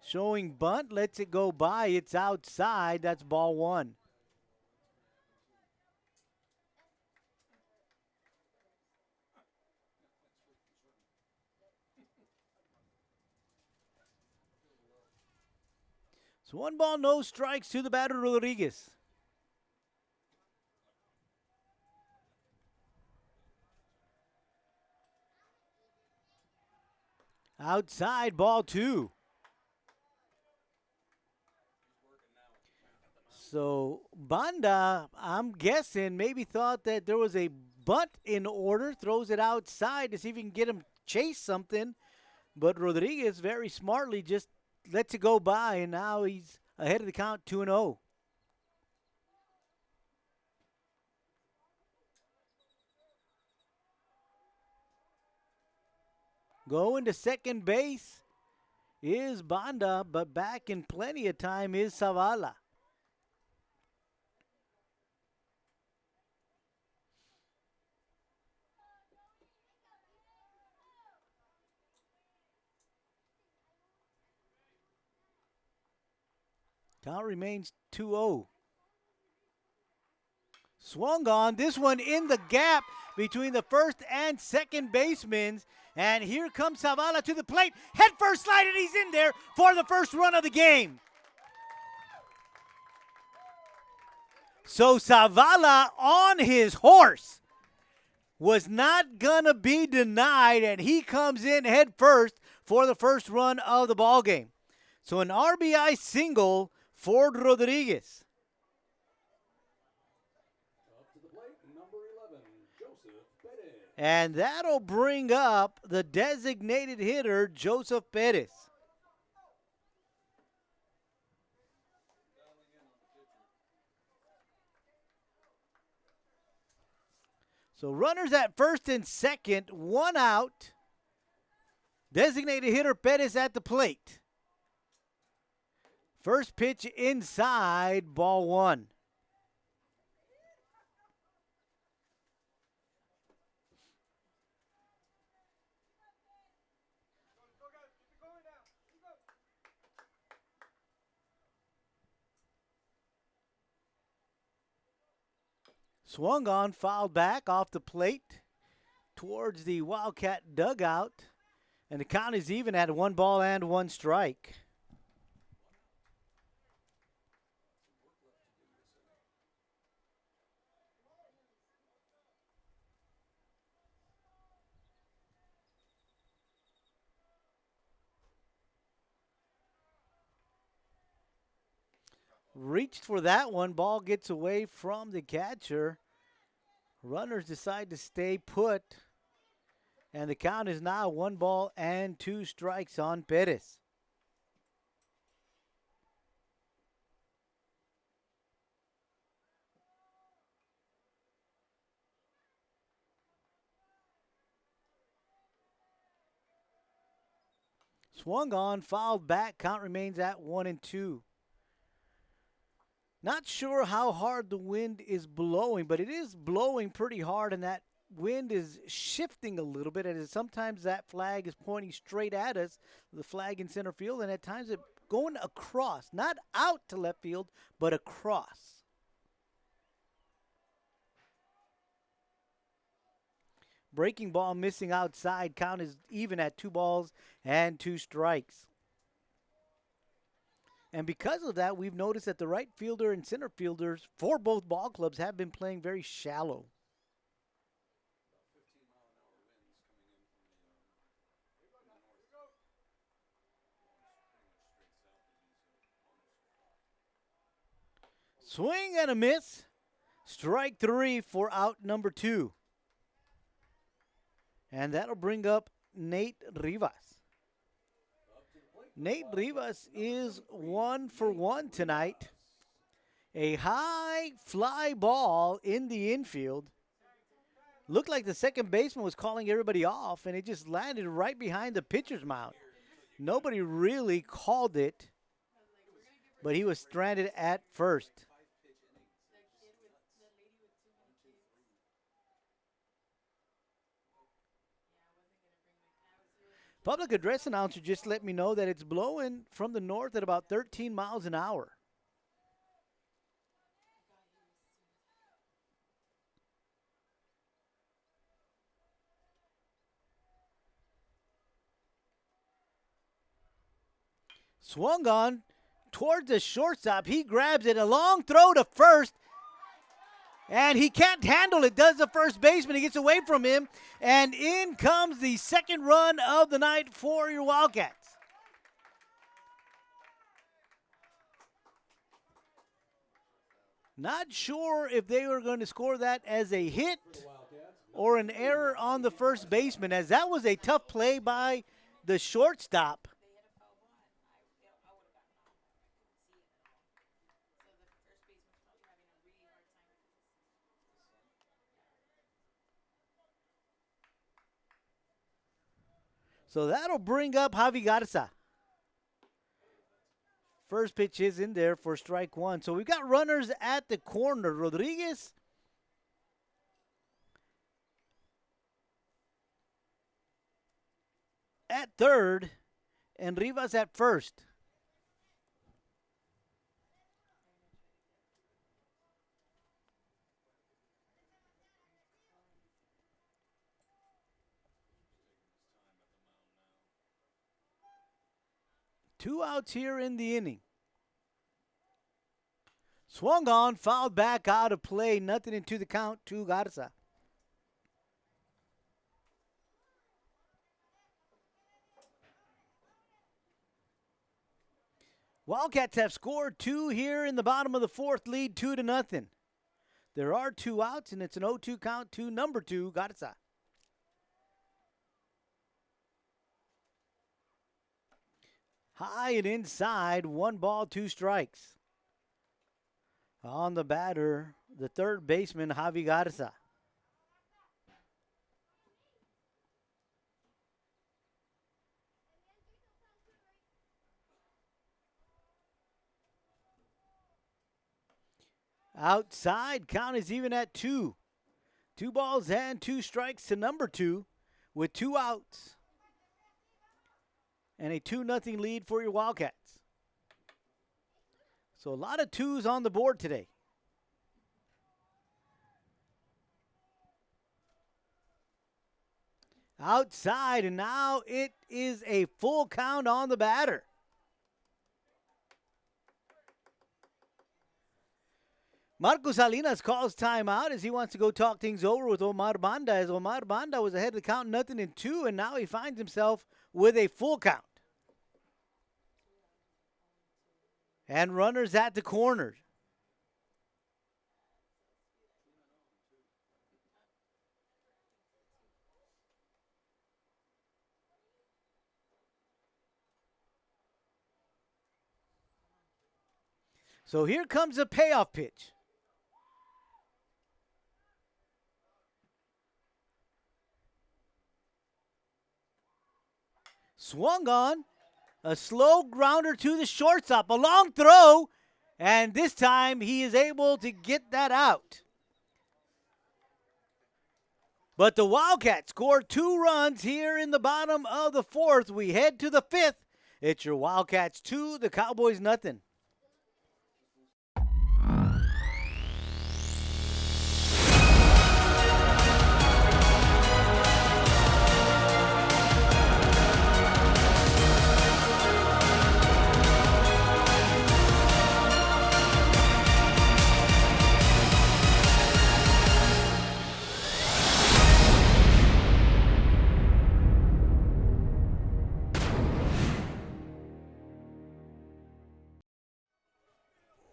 Showing bunt, lets it go by. It's outside. That's ball one. So 1 ball, no strikes to the batter, Rodriguez. Outside, ball 2. So Banda, I'm guessing, maybe thought that there was a bunt in order, throws it outside to see if he can get him chase something. But Rodriguez very smartly just lets it go by, and now he's ahead of the count 2-0. Going to second base is Banda, but back in plenty of time is Zavala. Count remains 2-0. Swung on. This one in the gap between the first and second basemen. And here comes Zavala to the plate. Head first slide, and he's in there for the first run of the game. So Zavala on his horse was not going to be denied, and he comes in head first for the first run of the ball game. So an RBI single for Rodriguez. Up to the plate, number 11, Joseph Perez. And that'll bring up the designated hitter, Joseph Perez. So runners at first and second, 1 out. Designated hitter Perez at the plate. First pitch inside, ball 1. Swung on, fouled back off the plate towards the Wildcat dugout. And the count is even at 1 ball and 1 strike. Reached for that one. Ball gets away from the catcher. Runners decide to stay put. And the count is now 1 ball and 2 strikes on Perez. Swung on, fouled back. Count remains at 1-2. Not sure how hard the wind is blowing, but it is blowing pretty hard, and that wind is shifting a little bit. And sometimes that flag is pointing straight at us, the flag in center field, and at times it going across, not out to left field, but across. Breaking ball missing outside. Count is even at 2 balls and 2 strikes. And because of that, we've noticed that the right fielder and center fielders for both ball clubs have been playing very shallow. Swing and a miss. Strike 3 for out number 2. And that'll bring up Nate Rivas. Nate Rivas is 1 for 1 tonight. A high fly ball in the infield. Looked like the second baseman was calling everybody off, and it just landed right behind the pitcher's mound. Nobody really called it, but he was stranded at first. Public address announcer just let me know that it's blowing from the north at about 13 miles an hour. Swung on towards the shortstop. He grabs it. A long throw to first. And he can't handle it, does the first baseman. He gets away from him. And in comes the second run of the night for your Wildcats. Not sure if they were going to score that as a hit or an error on the first baseman, as that was a tough play by the shortstop. So that'll bring up Javi Garza. First pitch is in there for strike 1. So we've got runners at the corner. Rodriguez at third and Rivas at first. Two outs here in the inning. Swung on, fouled back out of play. Nothing into the count to Garza. Wildcats have scored 2 here in the bottom of the 4th, lead 2-0. There are 2 outs, and it's an 0-2 count to number 2, Garza. High and inside, 1 ball, 2 strikes. On the batter, the third baseman, Javi Garza. Outside, count is even at 2. 2 balls and 2 strikes to number 2 with 2 outs. And a 2-0 lead for your Wildcats. So a lot of 2s on the board today. Outside, and now it is a full count on the batter. Marco Salinas calls timeout as he wants to go talk things over with Omar Banda, as Omar Banda was ahead of the count 0-2, and now he finds himself with a full count. And runners at the corners. So here comes a payoff pitch. Swung on. A slow grounder to the shortstop. A long throw. And this time he is able to get that out. But the Wildcats scored 2 runs here in the bottom of the 4th. We head to the 5th. It's your Wildcats 2, the Cowboys nothing.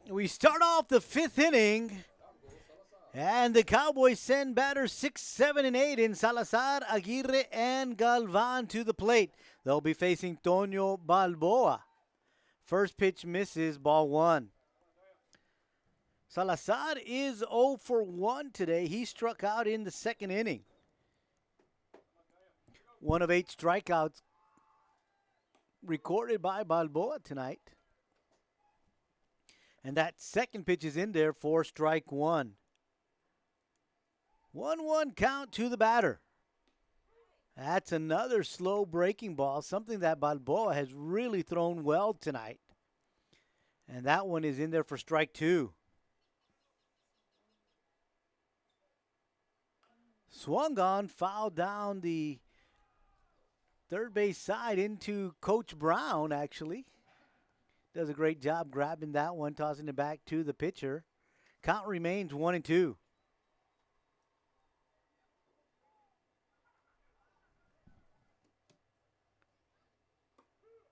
We start off the 5th inning, and the Cowboys send batters 6, 7, and 8 in Salazar, Aguirre, and Galvan to the plate. They'll be facing Toño Balboa. First pitch misses, ball 1. Salazar is 0 for 1 today. He struck out in the 2nd inning. 1 of 8 strikeouts recorded by Balboa tonight. And that second pitch is in there for strike 1. 1-1 count to the batter. That's another slow breaking ball, something that Balboa has really thrown well tonight. And that one is in there for strike 2. Swung on, fouled down the third base side into Coach Brown, actually. Does a great job grabbing that one, tossing it back to the pitcher. Count remains 1-2.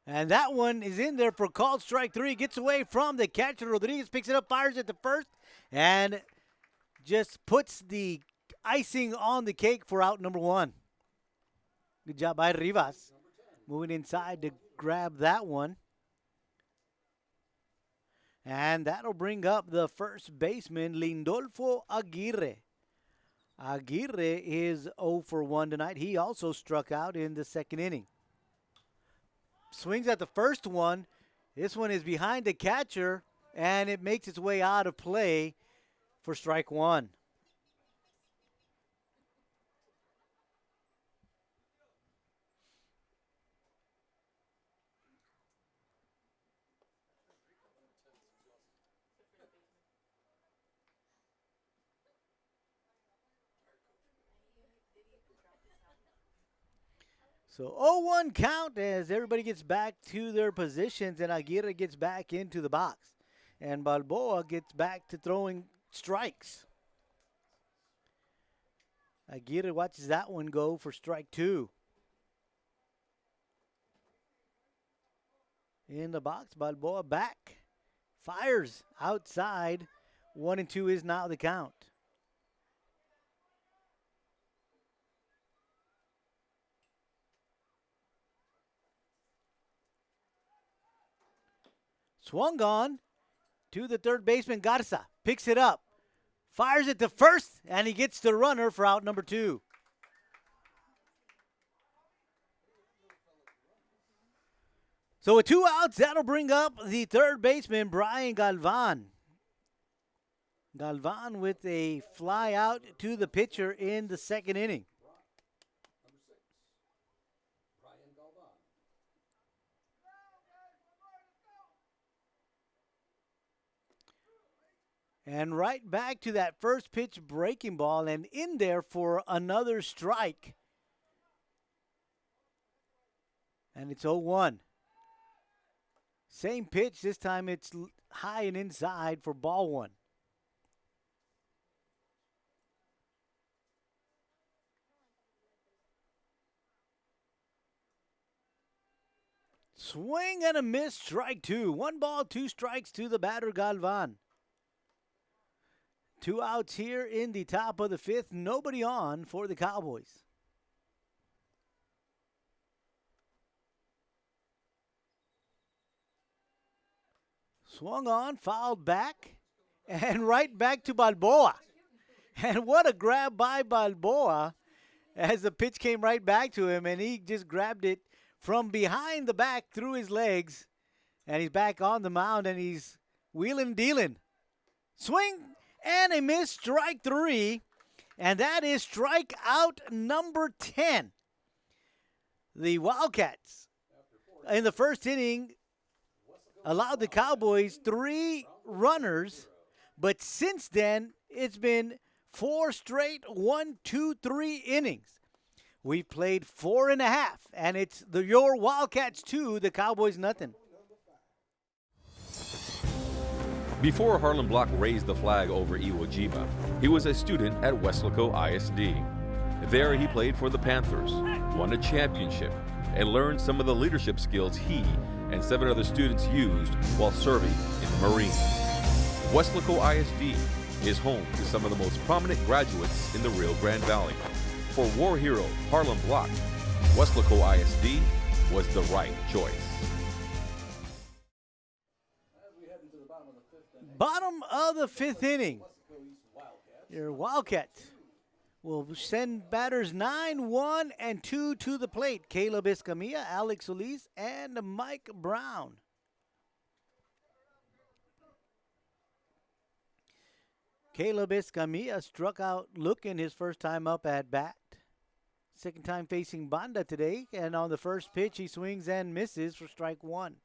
And that one is in there for called strike 3. Gets away from the catcher. Rodriguez picks it up, fires at the first, and just puts the icing on the cake for out number 1. Good job by Rivas. Moving inside to grab that one. And that'll bring up the first baseman, Lindolfo Aguirre. Aguirre is 0 for 1 tonight. He also struck out in the 2nd inning. Swings at the first one. This one is behind the catcher, and it makes its way out of play for strike 1. So 0-1 count as everybody gets back to their positions, and Aguirre gets back into the box. And Balboa gets back to throwing strikes. Aguirre watches that one go for strike 2. In the box, Balboa back. Fires outside. 1-2 is now the count. Swung on to the third baseman, Garza. Picks it up. Fires it to first, and he gets the runner for out number 2. So with 2 outs, that'll bring up the third baseman, Brian Galvan. Galvan with a fly out to the pitcher in the 2nd inning. And right back to that first pitch breaking ball, and in there for another strike. And it's 0-1. Same pitch, this time it's high and inside for ball 1. Swing and a miss, strike 2. 1 ball, 2 strikes to the batter, Galvan. 2 outs here in the top of the 5th. Nobody on for the Cowboys. Swung on, fouled back, and right back to Balboa. And what a grab by Balboa as the pitch came right back to him, and he just grabbed it from behind the back through his legs, and he's back on the mound, and he's Wheeling dealing. Swing and a miss, strike 3. And that is strikeout number 10. The Wildcats in the first inning allowed the Cowboys 3 runners, but since then it's been 4 straight 1, 2, 3 innings. We've played 4.5, and it's your Wildcats 2, the Cowboys nothing. Before Harlan Block raised the flag over Iwo Jima, he was a student at Weslaco ISD. There he played for the Panthers, won a championship, and learned some of the leadership skills he and 7 other students used while serving in the Marines. Weslaco ISD is home to some of the most prominent graduates in the Rio Grande Valley. For war hero Harlan Block, Weslaco ISD was the right choice. Bottom of the 5th inning. Your Wildcats will send batters 9, 1, and 2 to the plate. Caleb Escamilla, Alex Solis, and Mike Brown. Caleb Escamilla struck out looking his first time up at bat. Second time facing Banda today, and on the first pitch he swings and misses for strike 1.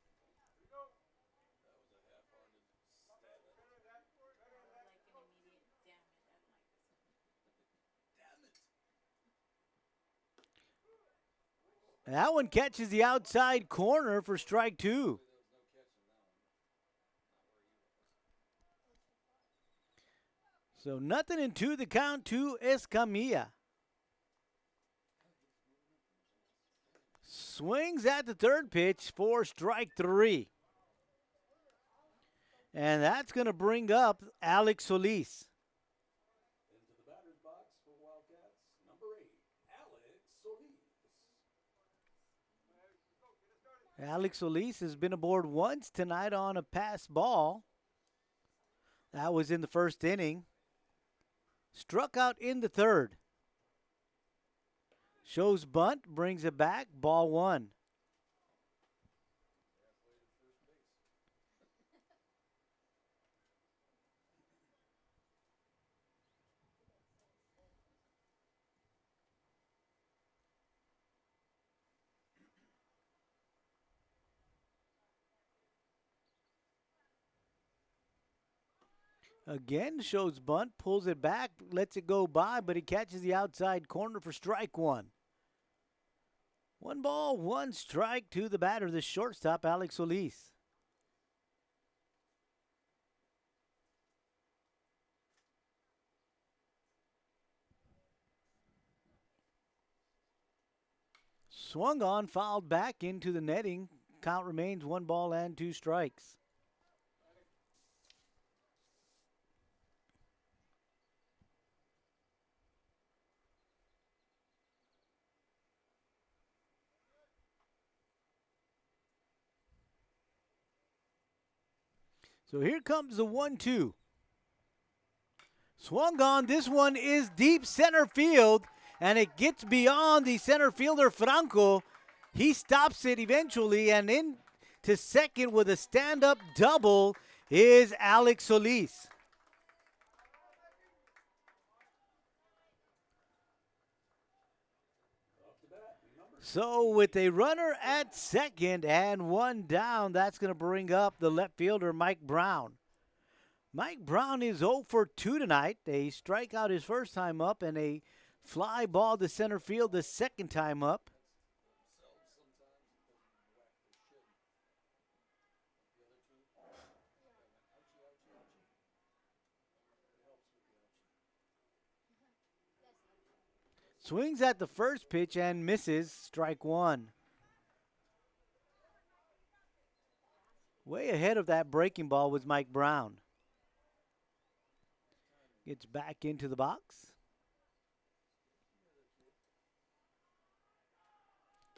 That one catches the outside corner for strike 2. So nothing in 2, the count to Escamilla. Swings at the third pitch for strike 3. And that's going to bring up Alex Solis. Into the batter's box for Wildcats, number 8, Alex Solis. Alex Solis has been aboard once tonight on a pass ball. That was in the first inning. Struck out in the third. Shows bunt, brings it back, ball 1. Again, shows bunt, pulls it back, lets it go by, but he catches the outside corner for strike 1. 1 ball, 1 strike to the batter, the shortstop, Alex Solis. Swung on, fouled back into the netting. Count remains 1 ball and 2 strikes. So here comes the 1-2. Swung on. This one is deep center field, and it gets beyond the center fielder, Franco. He stops it eventually, and into second with a stand-up double is Alex Solis. So with a runner at second and 1 down, that's going to bring up the left fielder, Mike Brown. Mike Brown is 0 for 2 tonight. A strikeout his first time up and a fly ball to center field the second time up. Swings at the first pitch and misses, strike 1. Way ahead of that breaking ball was Mike Brown. Gets back into the box.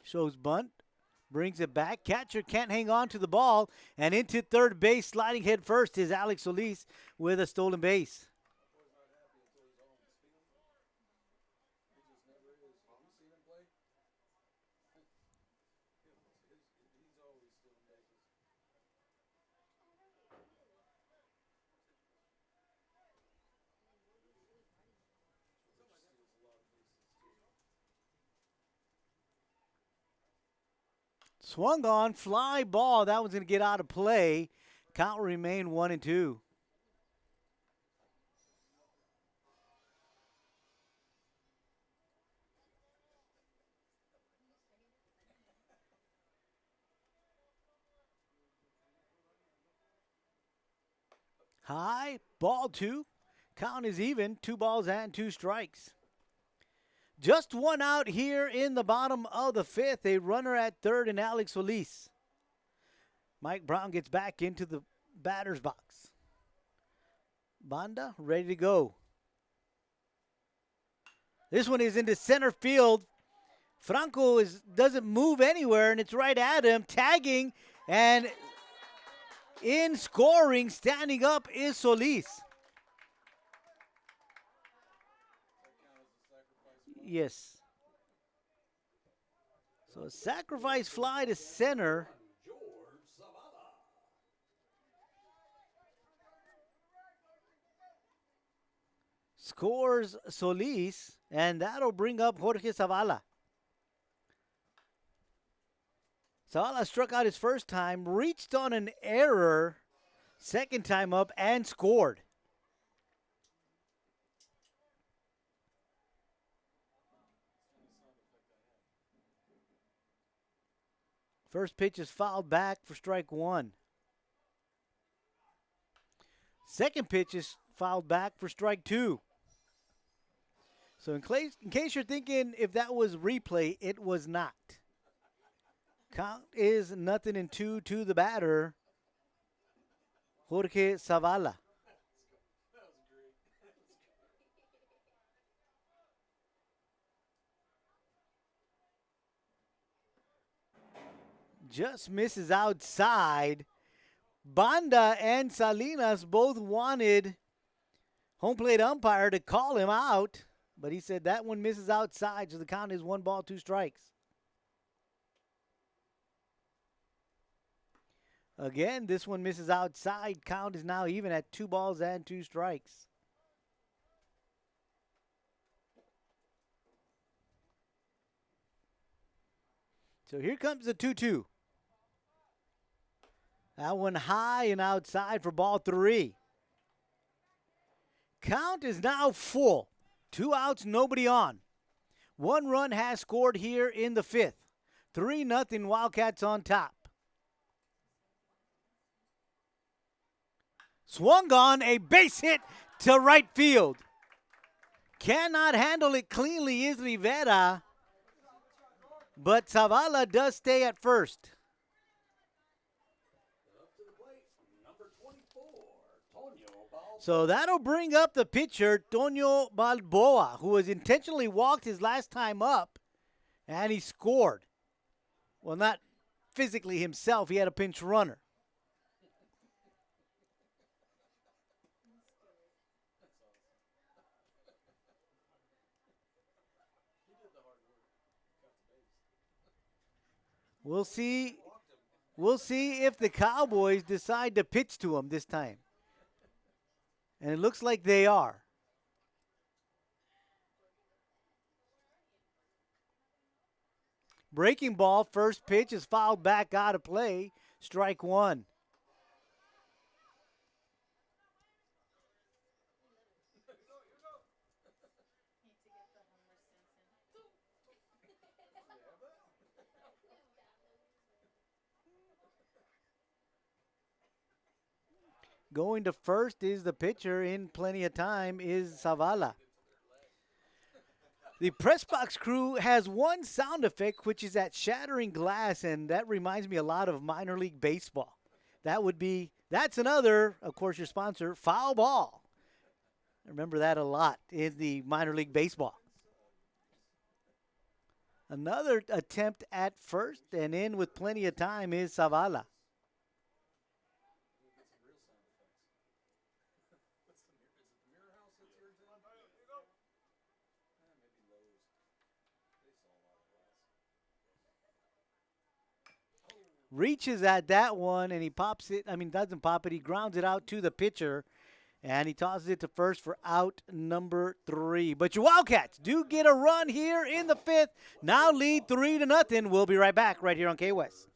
Shows bunt, brings it back. Catcher can't hang on to the ball, and into third base, sliding head first is Alex Solis with a stolen base. Swung on, fly ball. That one's going to get out of play. Count will remain 1-2. High, ball 2. Count is even, 2 balls and 2 strikes. Just one out here in the bottom of the 5th. A runner at third and Alex Solis. Mike Brown gets back into the batter's box. Banda ready to go. This one is into center field. Franco doesn't move anywhere, and it's right at him, tagging, and in scoring, standing up is Solis. Yes. So a sacrifice fly to center. Scores Solis, and that'll bring up Jorge Zavala. Zavala struck out his first time, reached on an error, second time up, and scored. First pitch is fouled back for strike 1. Second pitch is fouled back for strike 2. So in case you're thinking if that was replay, it was not. Count is 0-2 to the batter, Jorge Zavala. Just misses outside. Banda and Salinas both wanted home plate umpire to call him out, but he said that one misses outside, so the count is 1 ball, 2 strikes. Again, this one misses outside. Count is now even at 2 balls and 2 strikes. So here comes the 2-2. That one high and outside for ball 3. Count is now full. 2 outs, nobody on. 1 run has scored here in the 5th. 3-0 Wildcats on top. Swung on, a base hit to right field. Cannot handle it cleanly is Rivera, but Zavala does stay at first. So that'll bring up the pitcher, Tonio Balboa, who was intentionally walked his last time up, and he scored. Well, not physically himself. He had a pinch runner. We'll see if the Cowboys decide to pitch to him this time. And it looks like they are. Breaking ball, first pitch is fouled back out of play. Strike 1. Going to first is the pitcher in plenty of time is Zavala. The press box crew has one sound effect, which is that shattering glass, and that reminds me a lot of minor league baseball. That's another, of course, your sponsor, foul ball. I remember that a lot in the minor league baseball. Another attempt at first, and in with plenty of time is Zavala. Reaches at that one, and he pops it. Doesn't pop it. He grounds it out to the pitcher, and he tosses it to first for out number 3. But your Wildcats do get a run here in the 5th. Now lead 3-0. We'll be right back right here on KWS.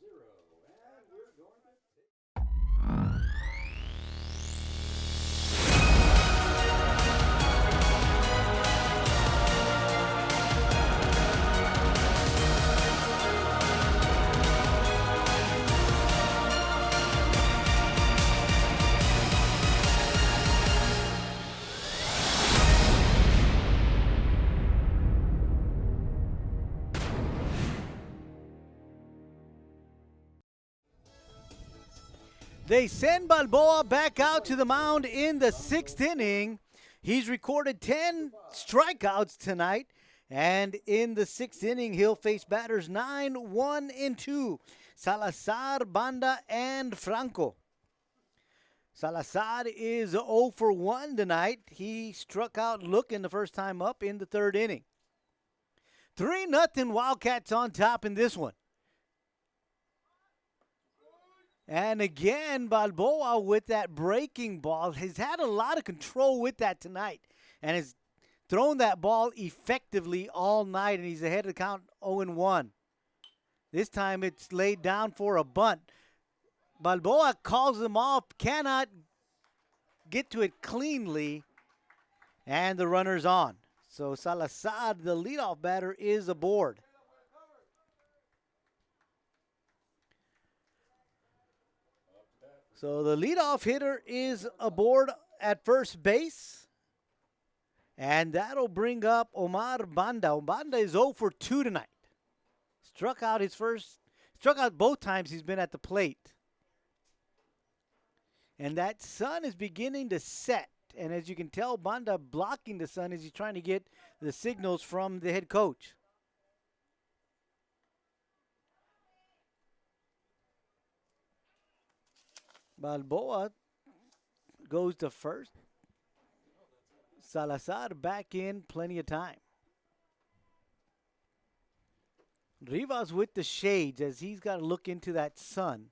They send Balboa back out to the mound in the 6th inning. He's recorded 10 strikeouts tonight. And in the 6th inning, he'll face batters 9, 1, and 2. Salazar, Banda, and Franco. Salazar is 0 for 1 tonight. He struck out looking the first time up in the 3rd inning. 3-0 Wildcats on top in this one. And again, Balboa with that breaking ball has had a lot of control with that tonight and has thrown that ball effectively all night, and he's ahead of the count 0-1. This time it's laid down for a bunt. Balboa calls him off, cannot get to it cleanly, and the runner's on. So Salazar, the leadoff batter, is aboard. So the leadoff hitter is aboard at first base. And that'll bring up Omar Banda. Banda is 0 for 2 tonight. Struck out both times he's been at the plate. And that sun is beginning to set. And as you can tell, Banda blocking the sun as he's trying to get the signals from the head coach. Balboa goes to first. Salazar back in, plenty of time. Rivas with the shades as he's got to look into that sun.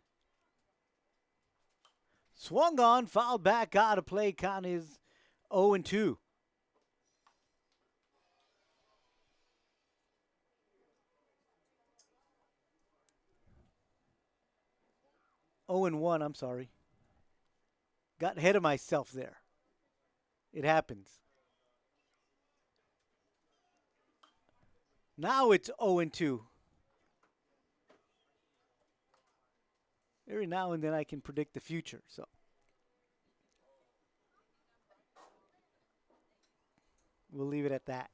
Swung on, fouled back out of play. Count is 0-2. Oh and 1, I'm sorry. Got ahead of myself there. It happens. Now it's 0-2. Every now and then I can predict the future, so. We'll leave it at that.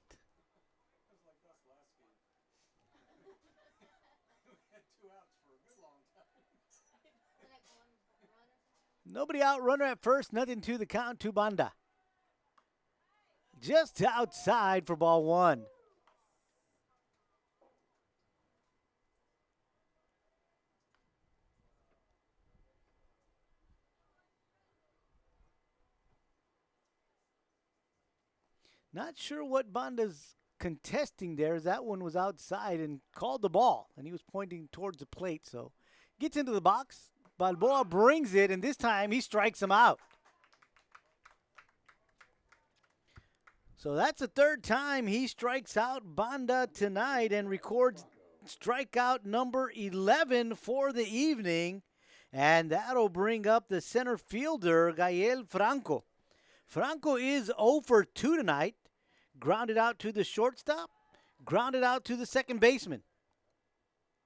Nobody out, runner at first, nothing to the count to Banda. Just outside for ball 1. Not sure what Banda's contesting there, as that one was outside and called the ball, and he was pointing towards the plate, so gets into the box. Balboa brings it, and this time he strikes him out. So that's the 3rd time he strikes out Banda tonight and records strikeout number 11 for the evening. And that'll bring up the center fielder, Gael Franco. Franco is 0 for 2 tonight. Grounded out to the shortstop, grounded out to the second baseman.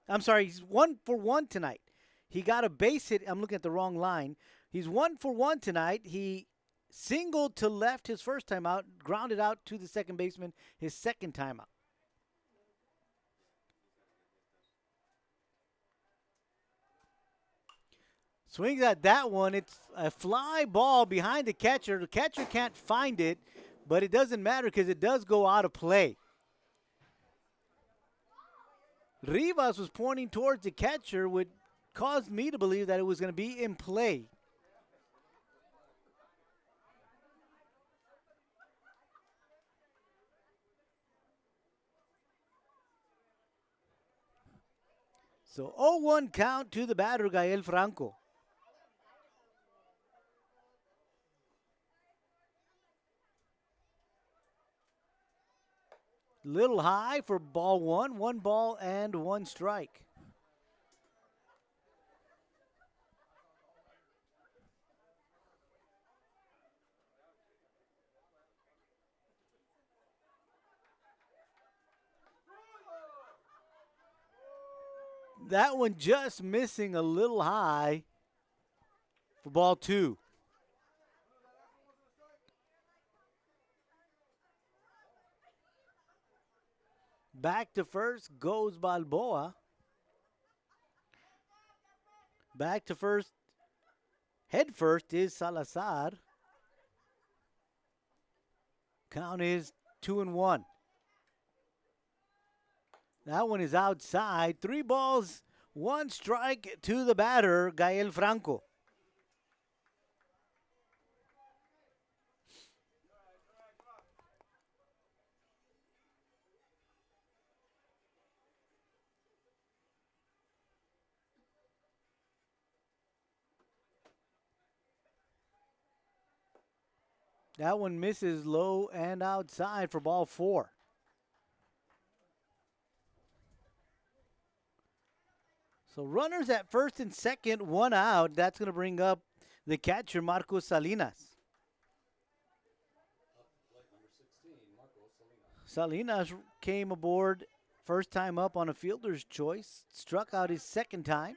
I'm sorry, he's 1 for 1 tonight. He got a base hit. I'm looking at the wrong line. He's 1 for 1 tonight. He singled to left his first time out, grounded out to the second baseman his second time out. Swings at that one. It's a fly ball behind the catcher. The catcher can't find it, but it doesn't matter because it does go out of play. Rivas was pointing towards the catcher, which caused me to believe that it was going to be in play. So 0-1 count to the batter, Gael Franco. Little high for ball 1. 1 ball and 1 strike. That one just missing a little high for ball 2. Back to first goes Balboa. Back to first Head first is Salazar. Count is 2-1. That one is outside. 3 balls, 1 strike to the batter, Gael Franco. That one misses low and outside for ball 4. So runners at first and second, 1 out. That's going to bring up the catcher, Marcos Salinas. Salinas came aboard first time up on a fielder's choice. Struck out his second time.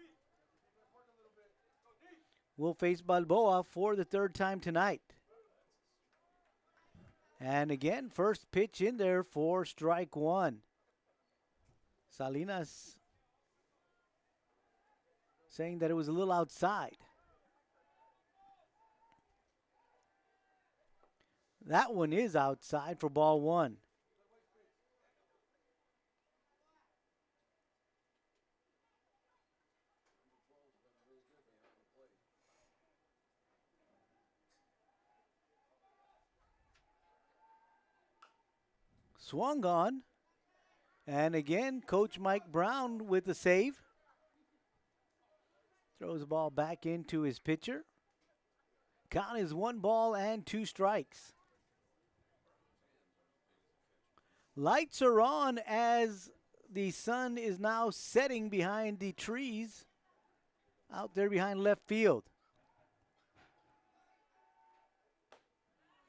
Will face Balboa for the 3rd time tonight. And again, first pitch in there for strike 1. Salinas saying that it was a little outside. That one is outside for ball 1. Swung on. And again, Coach Mike Brown with the save. Throws the ball back into his pitcher. Count is 1 ball and 2 strikes. Lights are on as the sun is now setting behind the trees out there behind left field.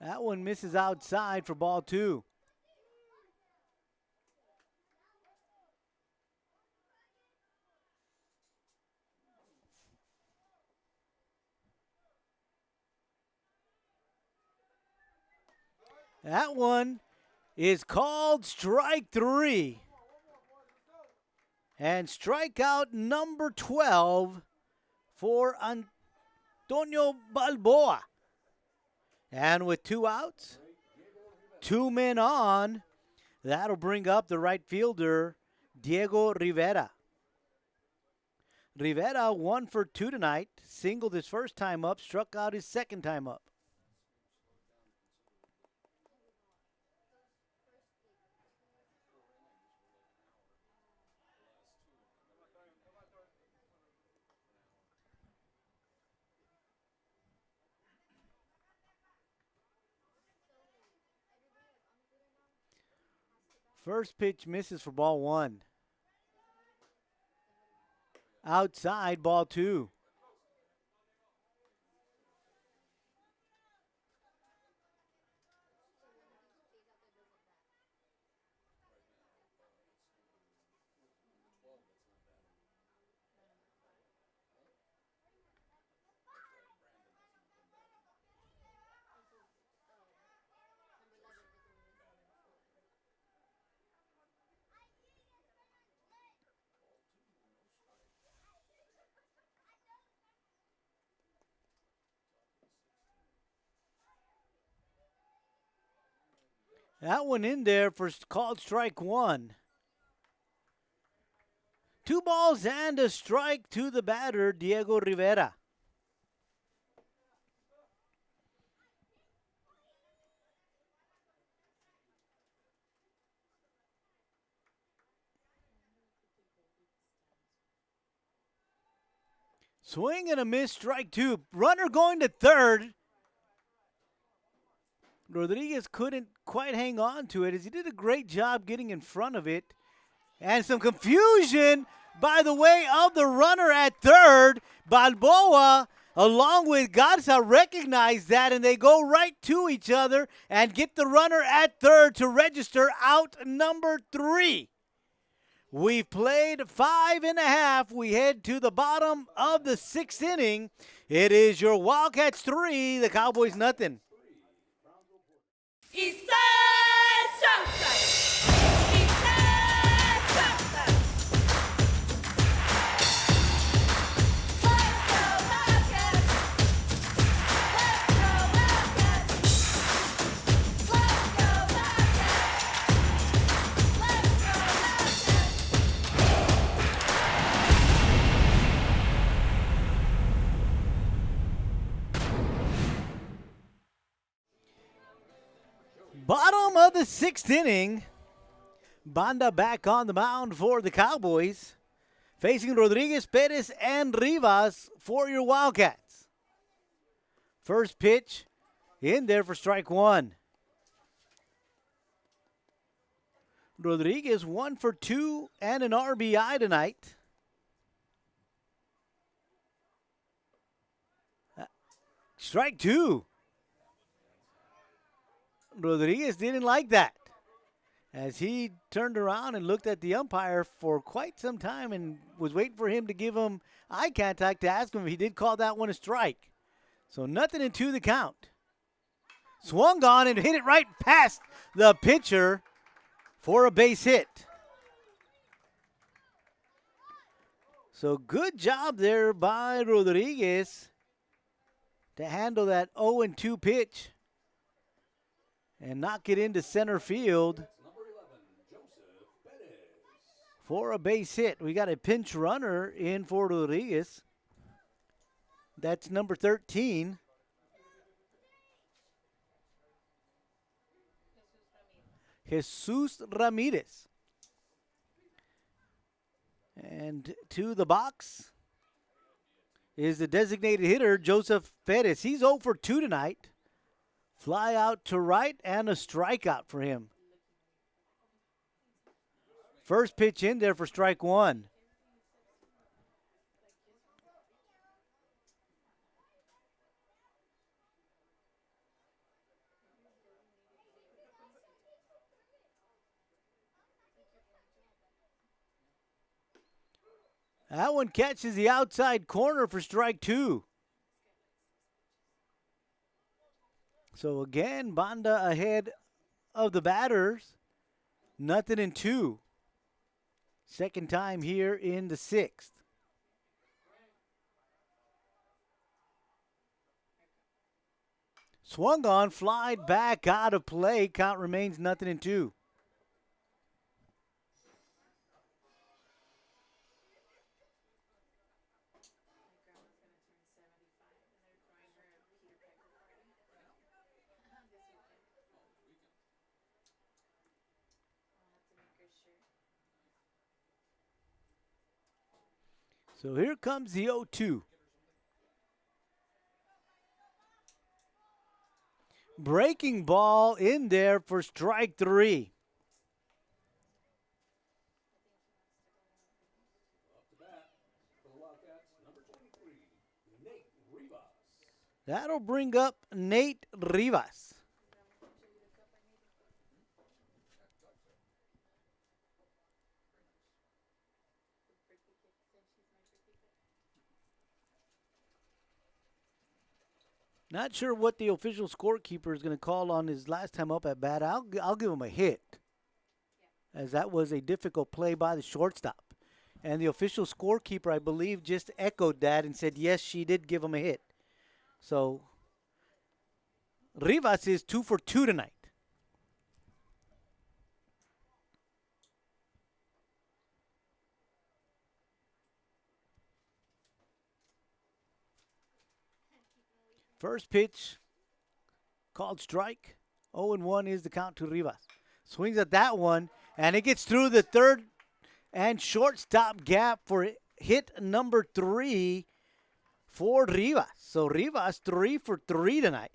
That one misses outside for ball 2. That one is called strike 3. And strikeout number 12 for Antonio Balboa. And with 2 outs, 2 men on, that'll bring up the right fielder, Diego Rivera. Rivera 1 for 2 tonight, singled his first time up, struck out his second time up. First pitch misses for ball 1. Outside, ball 2. That one in there for called strike 1. 2 balls and a strike to the batter, Diego Rivera. Swing and a miss, strike 2. Runner going to third. Rodriguez couldn't quite hang on to it as he did a great job getting in front of it. And some confusion by the way of the runner at third. Balboa along with Garza recognize that, and they go right to each other and get the runner at third to register out number 3. We've played 5.5. We head to the bottom of the 6th inning. It is your Wildcats 3, the Cowboys nothing. East side strong side. East side strong side. Let's go Wildcats. Bottom of the 6th inning. Banda back on the mound for the Cowboys, facing Rodriguez, Perez, and Rivas for your Wildcats. First pitch in there for strike one. Rodriguez 1 for 2 and an RBI tonight. Strike two. Rodriguez didn't like that, as he turned around and looked at the umpire for quite some time and was waiting for him to give him eye contact to ask him if he did call that one a strike. So 0-2 the count. Swung on and hit it right past the pitcher for a base hit. So good job there by Rodriguez to handle that 0-2 pitch and knock it into center field for a base hit. We got a pinch runner in for Rodriguez. That's number 13. Jesus Ramirez. And to the box is the designated hitter, Joseph Perez. He's 0 for 2 tonight. Fly out to right and a strikeout for him. First pitch in there for strike one. That one catches the outside corner for strike two. So again, Banda ahead of the batters. 0-2. Second time here in the 6th. Swung on, flied back out of play. Count remains 0-2. So here comes the 0-2. Breaking ball in there for strike three. That'll bring up Nate Rivas. Not sure what the official scorekeeper is going to call on his last time up at bat. I'll give him a hit, as that was a difficult play by the shortstop. And the official scorekeeper, I believe, just echoed that and said, yes, she did give him a hit. So Rivas is 2 for 2 tonight. First pitch, called strike. 0-1 is the count to Rivas. Swings at that one, and it gets through the third and shortstop gap for hit number 3 for Rivas. So Rivas 3 for 3 tonight.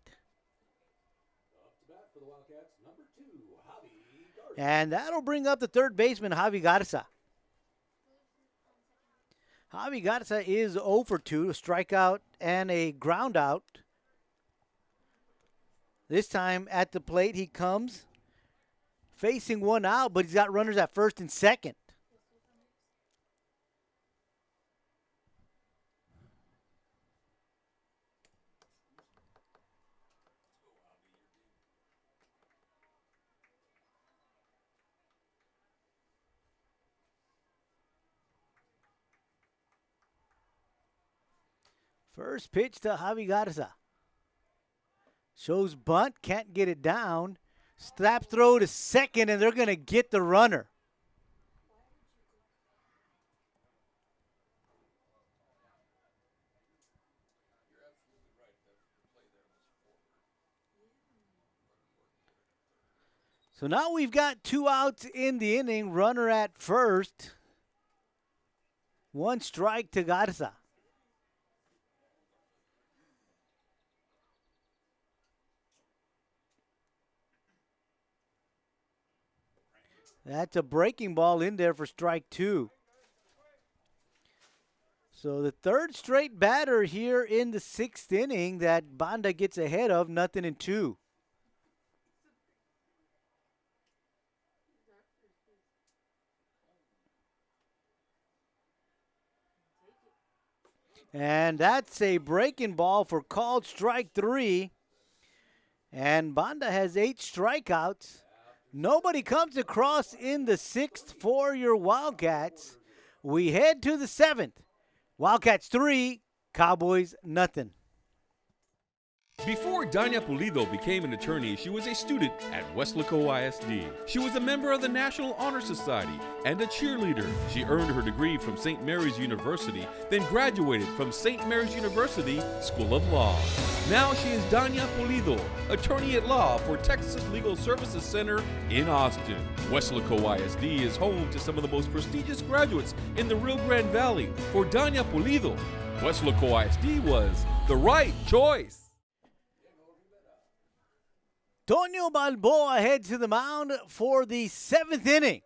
And that'll bring up the third baseman, Javi Garza. Javi Garza is 0 for 2, a strikeout and a ground out. This time at the plate he comes facing one out, but he's got runners at first and second. First pitch to Javi Garza. Shows bunt, can't get it down. Snap throw to second, and they're going to get the runner. So now we've got 2 outs in the inning, runner at first. 1 strike to Garza. That's a breaking ball in there for strike 2. So the 3rd straight batter here in the 6th inning that Banda gets ahead of, 0-2. And that's a breaking ball for called strike 3. And Banda has 8 strikeouts. Nobody comes across in the 6th for your Wildcats. We head to the 7th. Wildcats 3, Cowboys nothing. Before Danya Pulido became an attorney, she was a student at Weslaco ISD. She was a member of the National Honor Society and a cheerleader. She earned her degree from St. Mary's University, then graduated from St. Mary's University School of Law. Now she is Danya Pulido, attorney at law for Texas Legal Services Center in Austin. Weslaco ISD is home to some of the most prestigious graduates in the Rio Grande Valley. For Danya Pulido, Weslaco ISD was the right choice. Tonio Balboa heads to the mound for the 7th inning.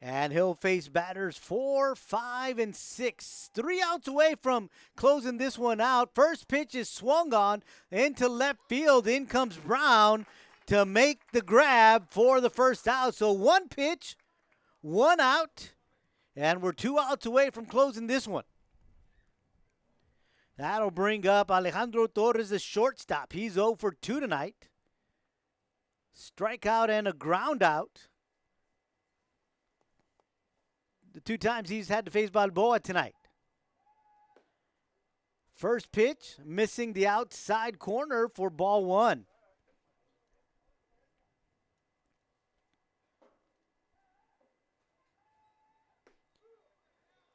And he'll face batters 4, 5, and 6. 3 outs away from closing this one out. First pitch is swung on into left field. In comes Brown to make the grab for the first out. So 1 pitch, 1 out, and we're 2 outs away from closing this one. That'll bring up Alejandro Torres, the shortstop. He's 0 for 2 tonight. Strikeout and a ground out. The 2 times he's had to face Balboa tonight. First pitch, missing the outside corner for ball 1.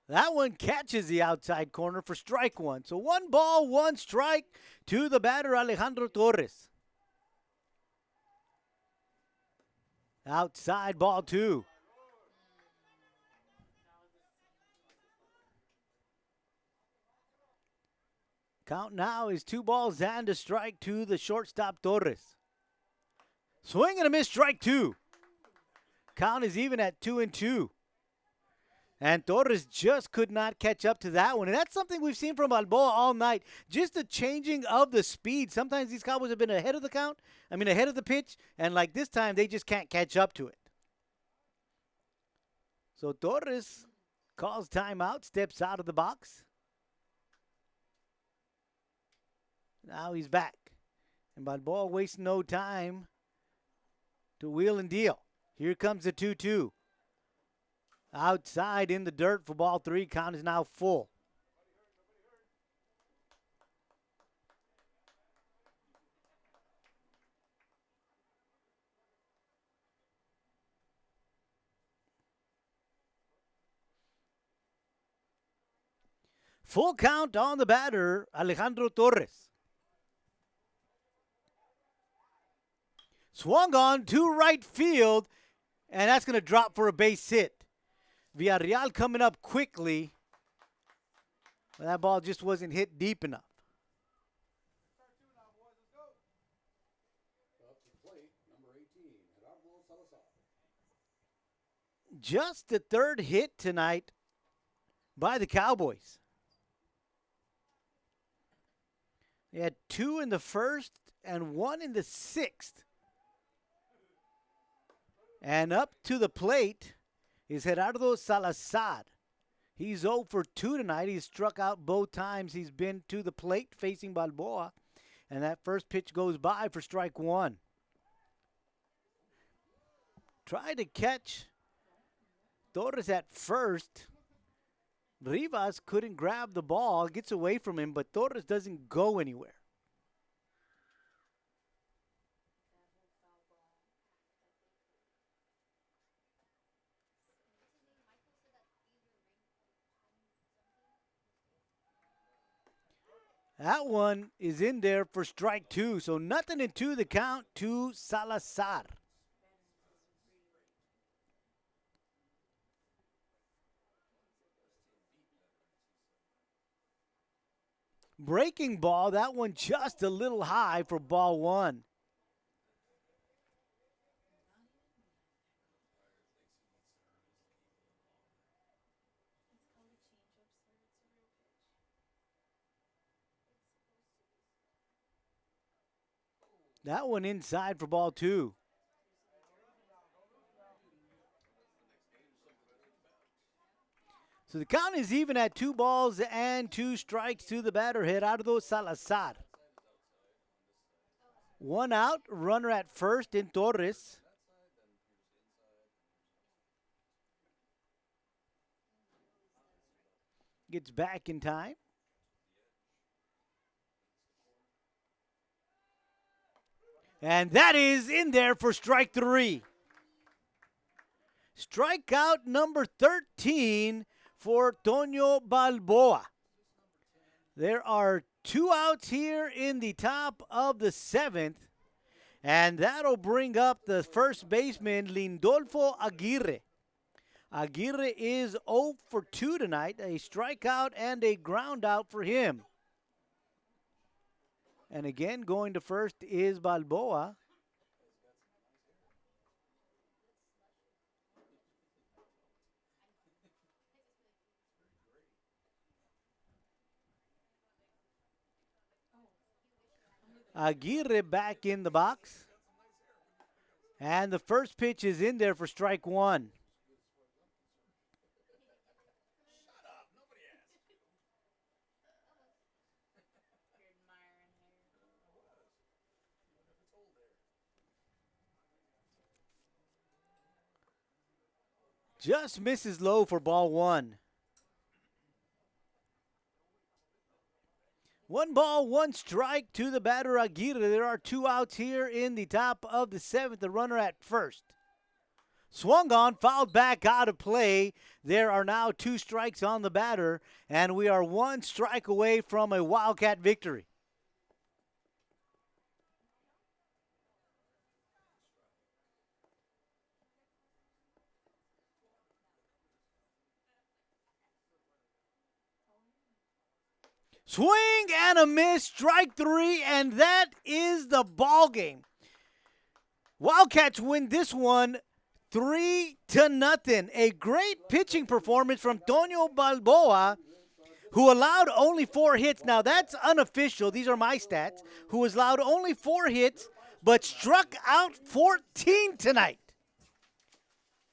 That one catches the outside corner for strike 1. So 1 ball, 1 strike to the batter, Alejandro Torres. Outside, ball 2. Count now is 2 balls and a strike to the shortstop Torres. Swing and a miss, strike 2. Count is even at 2-2. And Torres just could not catch up to that one. And that's something we've seen from Balboa all night. Just the changing of the speed. Sometimes these Cowboys have been ahead of ahead of the pitch. And like this time, they just can't catch up to it. So Torres calls timeout, steps out of the box. Now he's back. And Balboa wastes no time to wheel and deal. Here comes the 2-2. Outside in the dirt for ball 3. Count is now full. Full count on the batter, Alejandro Torres. Swung on to right field, and that's going to drop for a base hit. Villarreal coming up quickly. But that ball just wasn't hit deep enough. Up to the plate, number 18, Gerardo Salazar. Just the 3rd hit tonight by the Cowboys. They had 2 in the 1st and 1 in the 6th. And up to the plate is Gerardo Salazar. He's 0 for 2 tonight. He's struck out both times he's been to the plate facing Balboa. And that first pitch goes by for strike 1. Try to catch Torres at first. Rivas couldn't grab the ball, gets away from him, but Torres doesn't go anywhere. That one is in there for strike 2. So 0-2 the count to Salazar. Breaking ball, that one just a little high for ball one. That one inside for ball two. So the count is even at 2 balls and 2 strikes to the batter, Gerardo Salazar. 1 out, runner at first in Torres. Gets back in time. And that is in there for strike 3. Strikeout number 13 for Toño Balboa. There are 2 outs here in the top of the 7th, and that'll bring up the first baseman, Lindolfo Aguirre. Aguirre is 0 for 2 tonight, a strikeout and a ground out for him. And again, going to first is Balboa. Aguirre back in the box. And the first pitch is in there for strike 1. Just misses low for ball 1. 1 ball, 1 strike to the batter Aguirre. There are 2 outs here in the top of the 7th. The runner at first. Swung on, fouled back out of play. There are now 2 strikes on the batter, and we are 1 strike away from a Wildcat victory. Swing and a miss, strike 3, and that is the ball game. Wildcats win this one 3-0. A great pitching performance from Toño Balboa, who allowed only 4 hits. Now that's unofficial. These are my stats. Who has allowed only 4 hits, but struck out 14 tonight.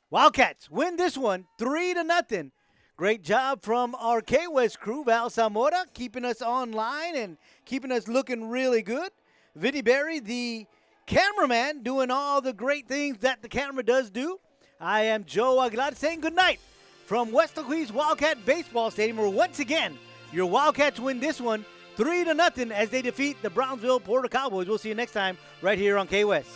Wildcats win this one 3-0. Great job from our K-West crew, Val Zamora, keeping us online and keeping us looking really good. Vinny Berry, the cameraman, doing all the great things that the camera does do. I am Joe Aguilar saying good night from Weslaco Wildcat Baseball Stadium, where once again, your Wildcats win this one 3-0 as they defeat the Brownsville Porter Cowboys. We'll see you next time right here on K-West.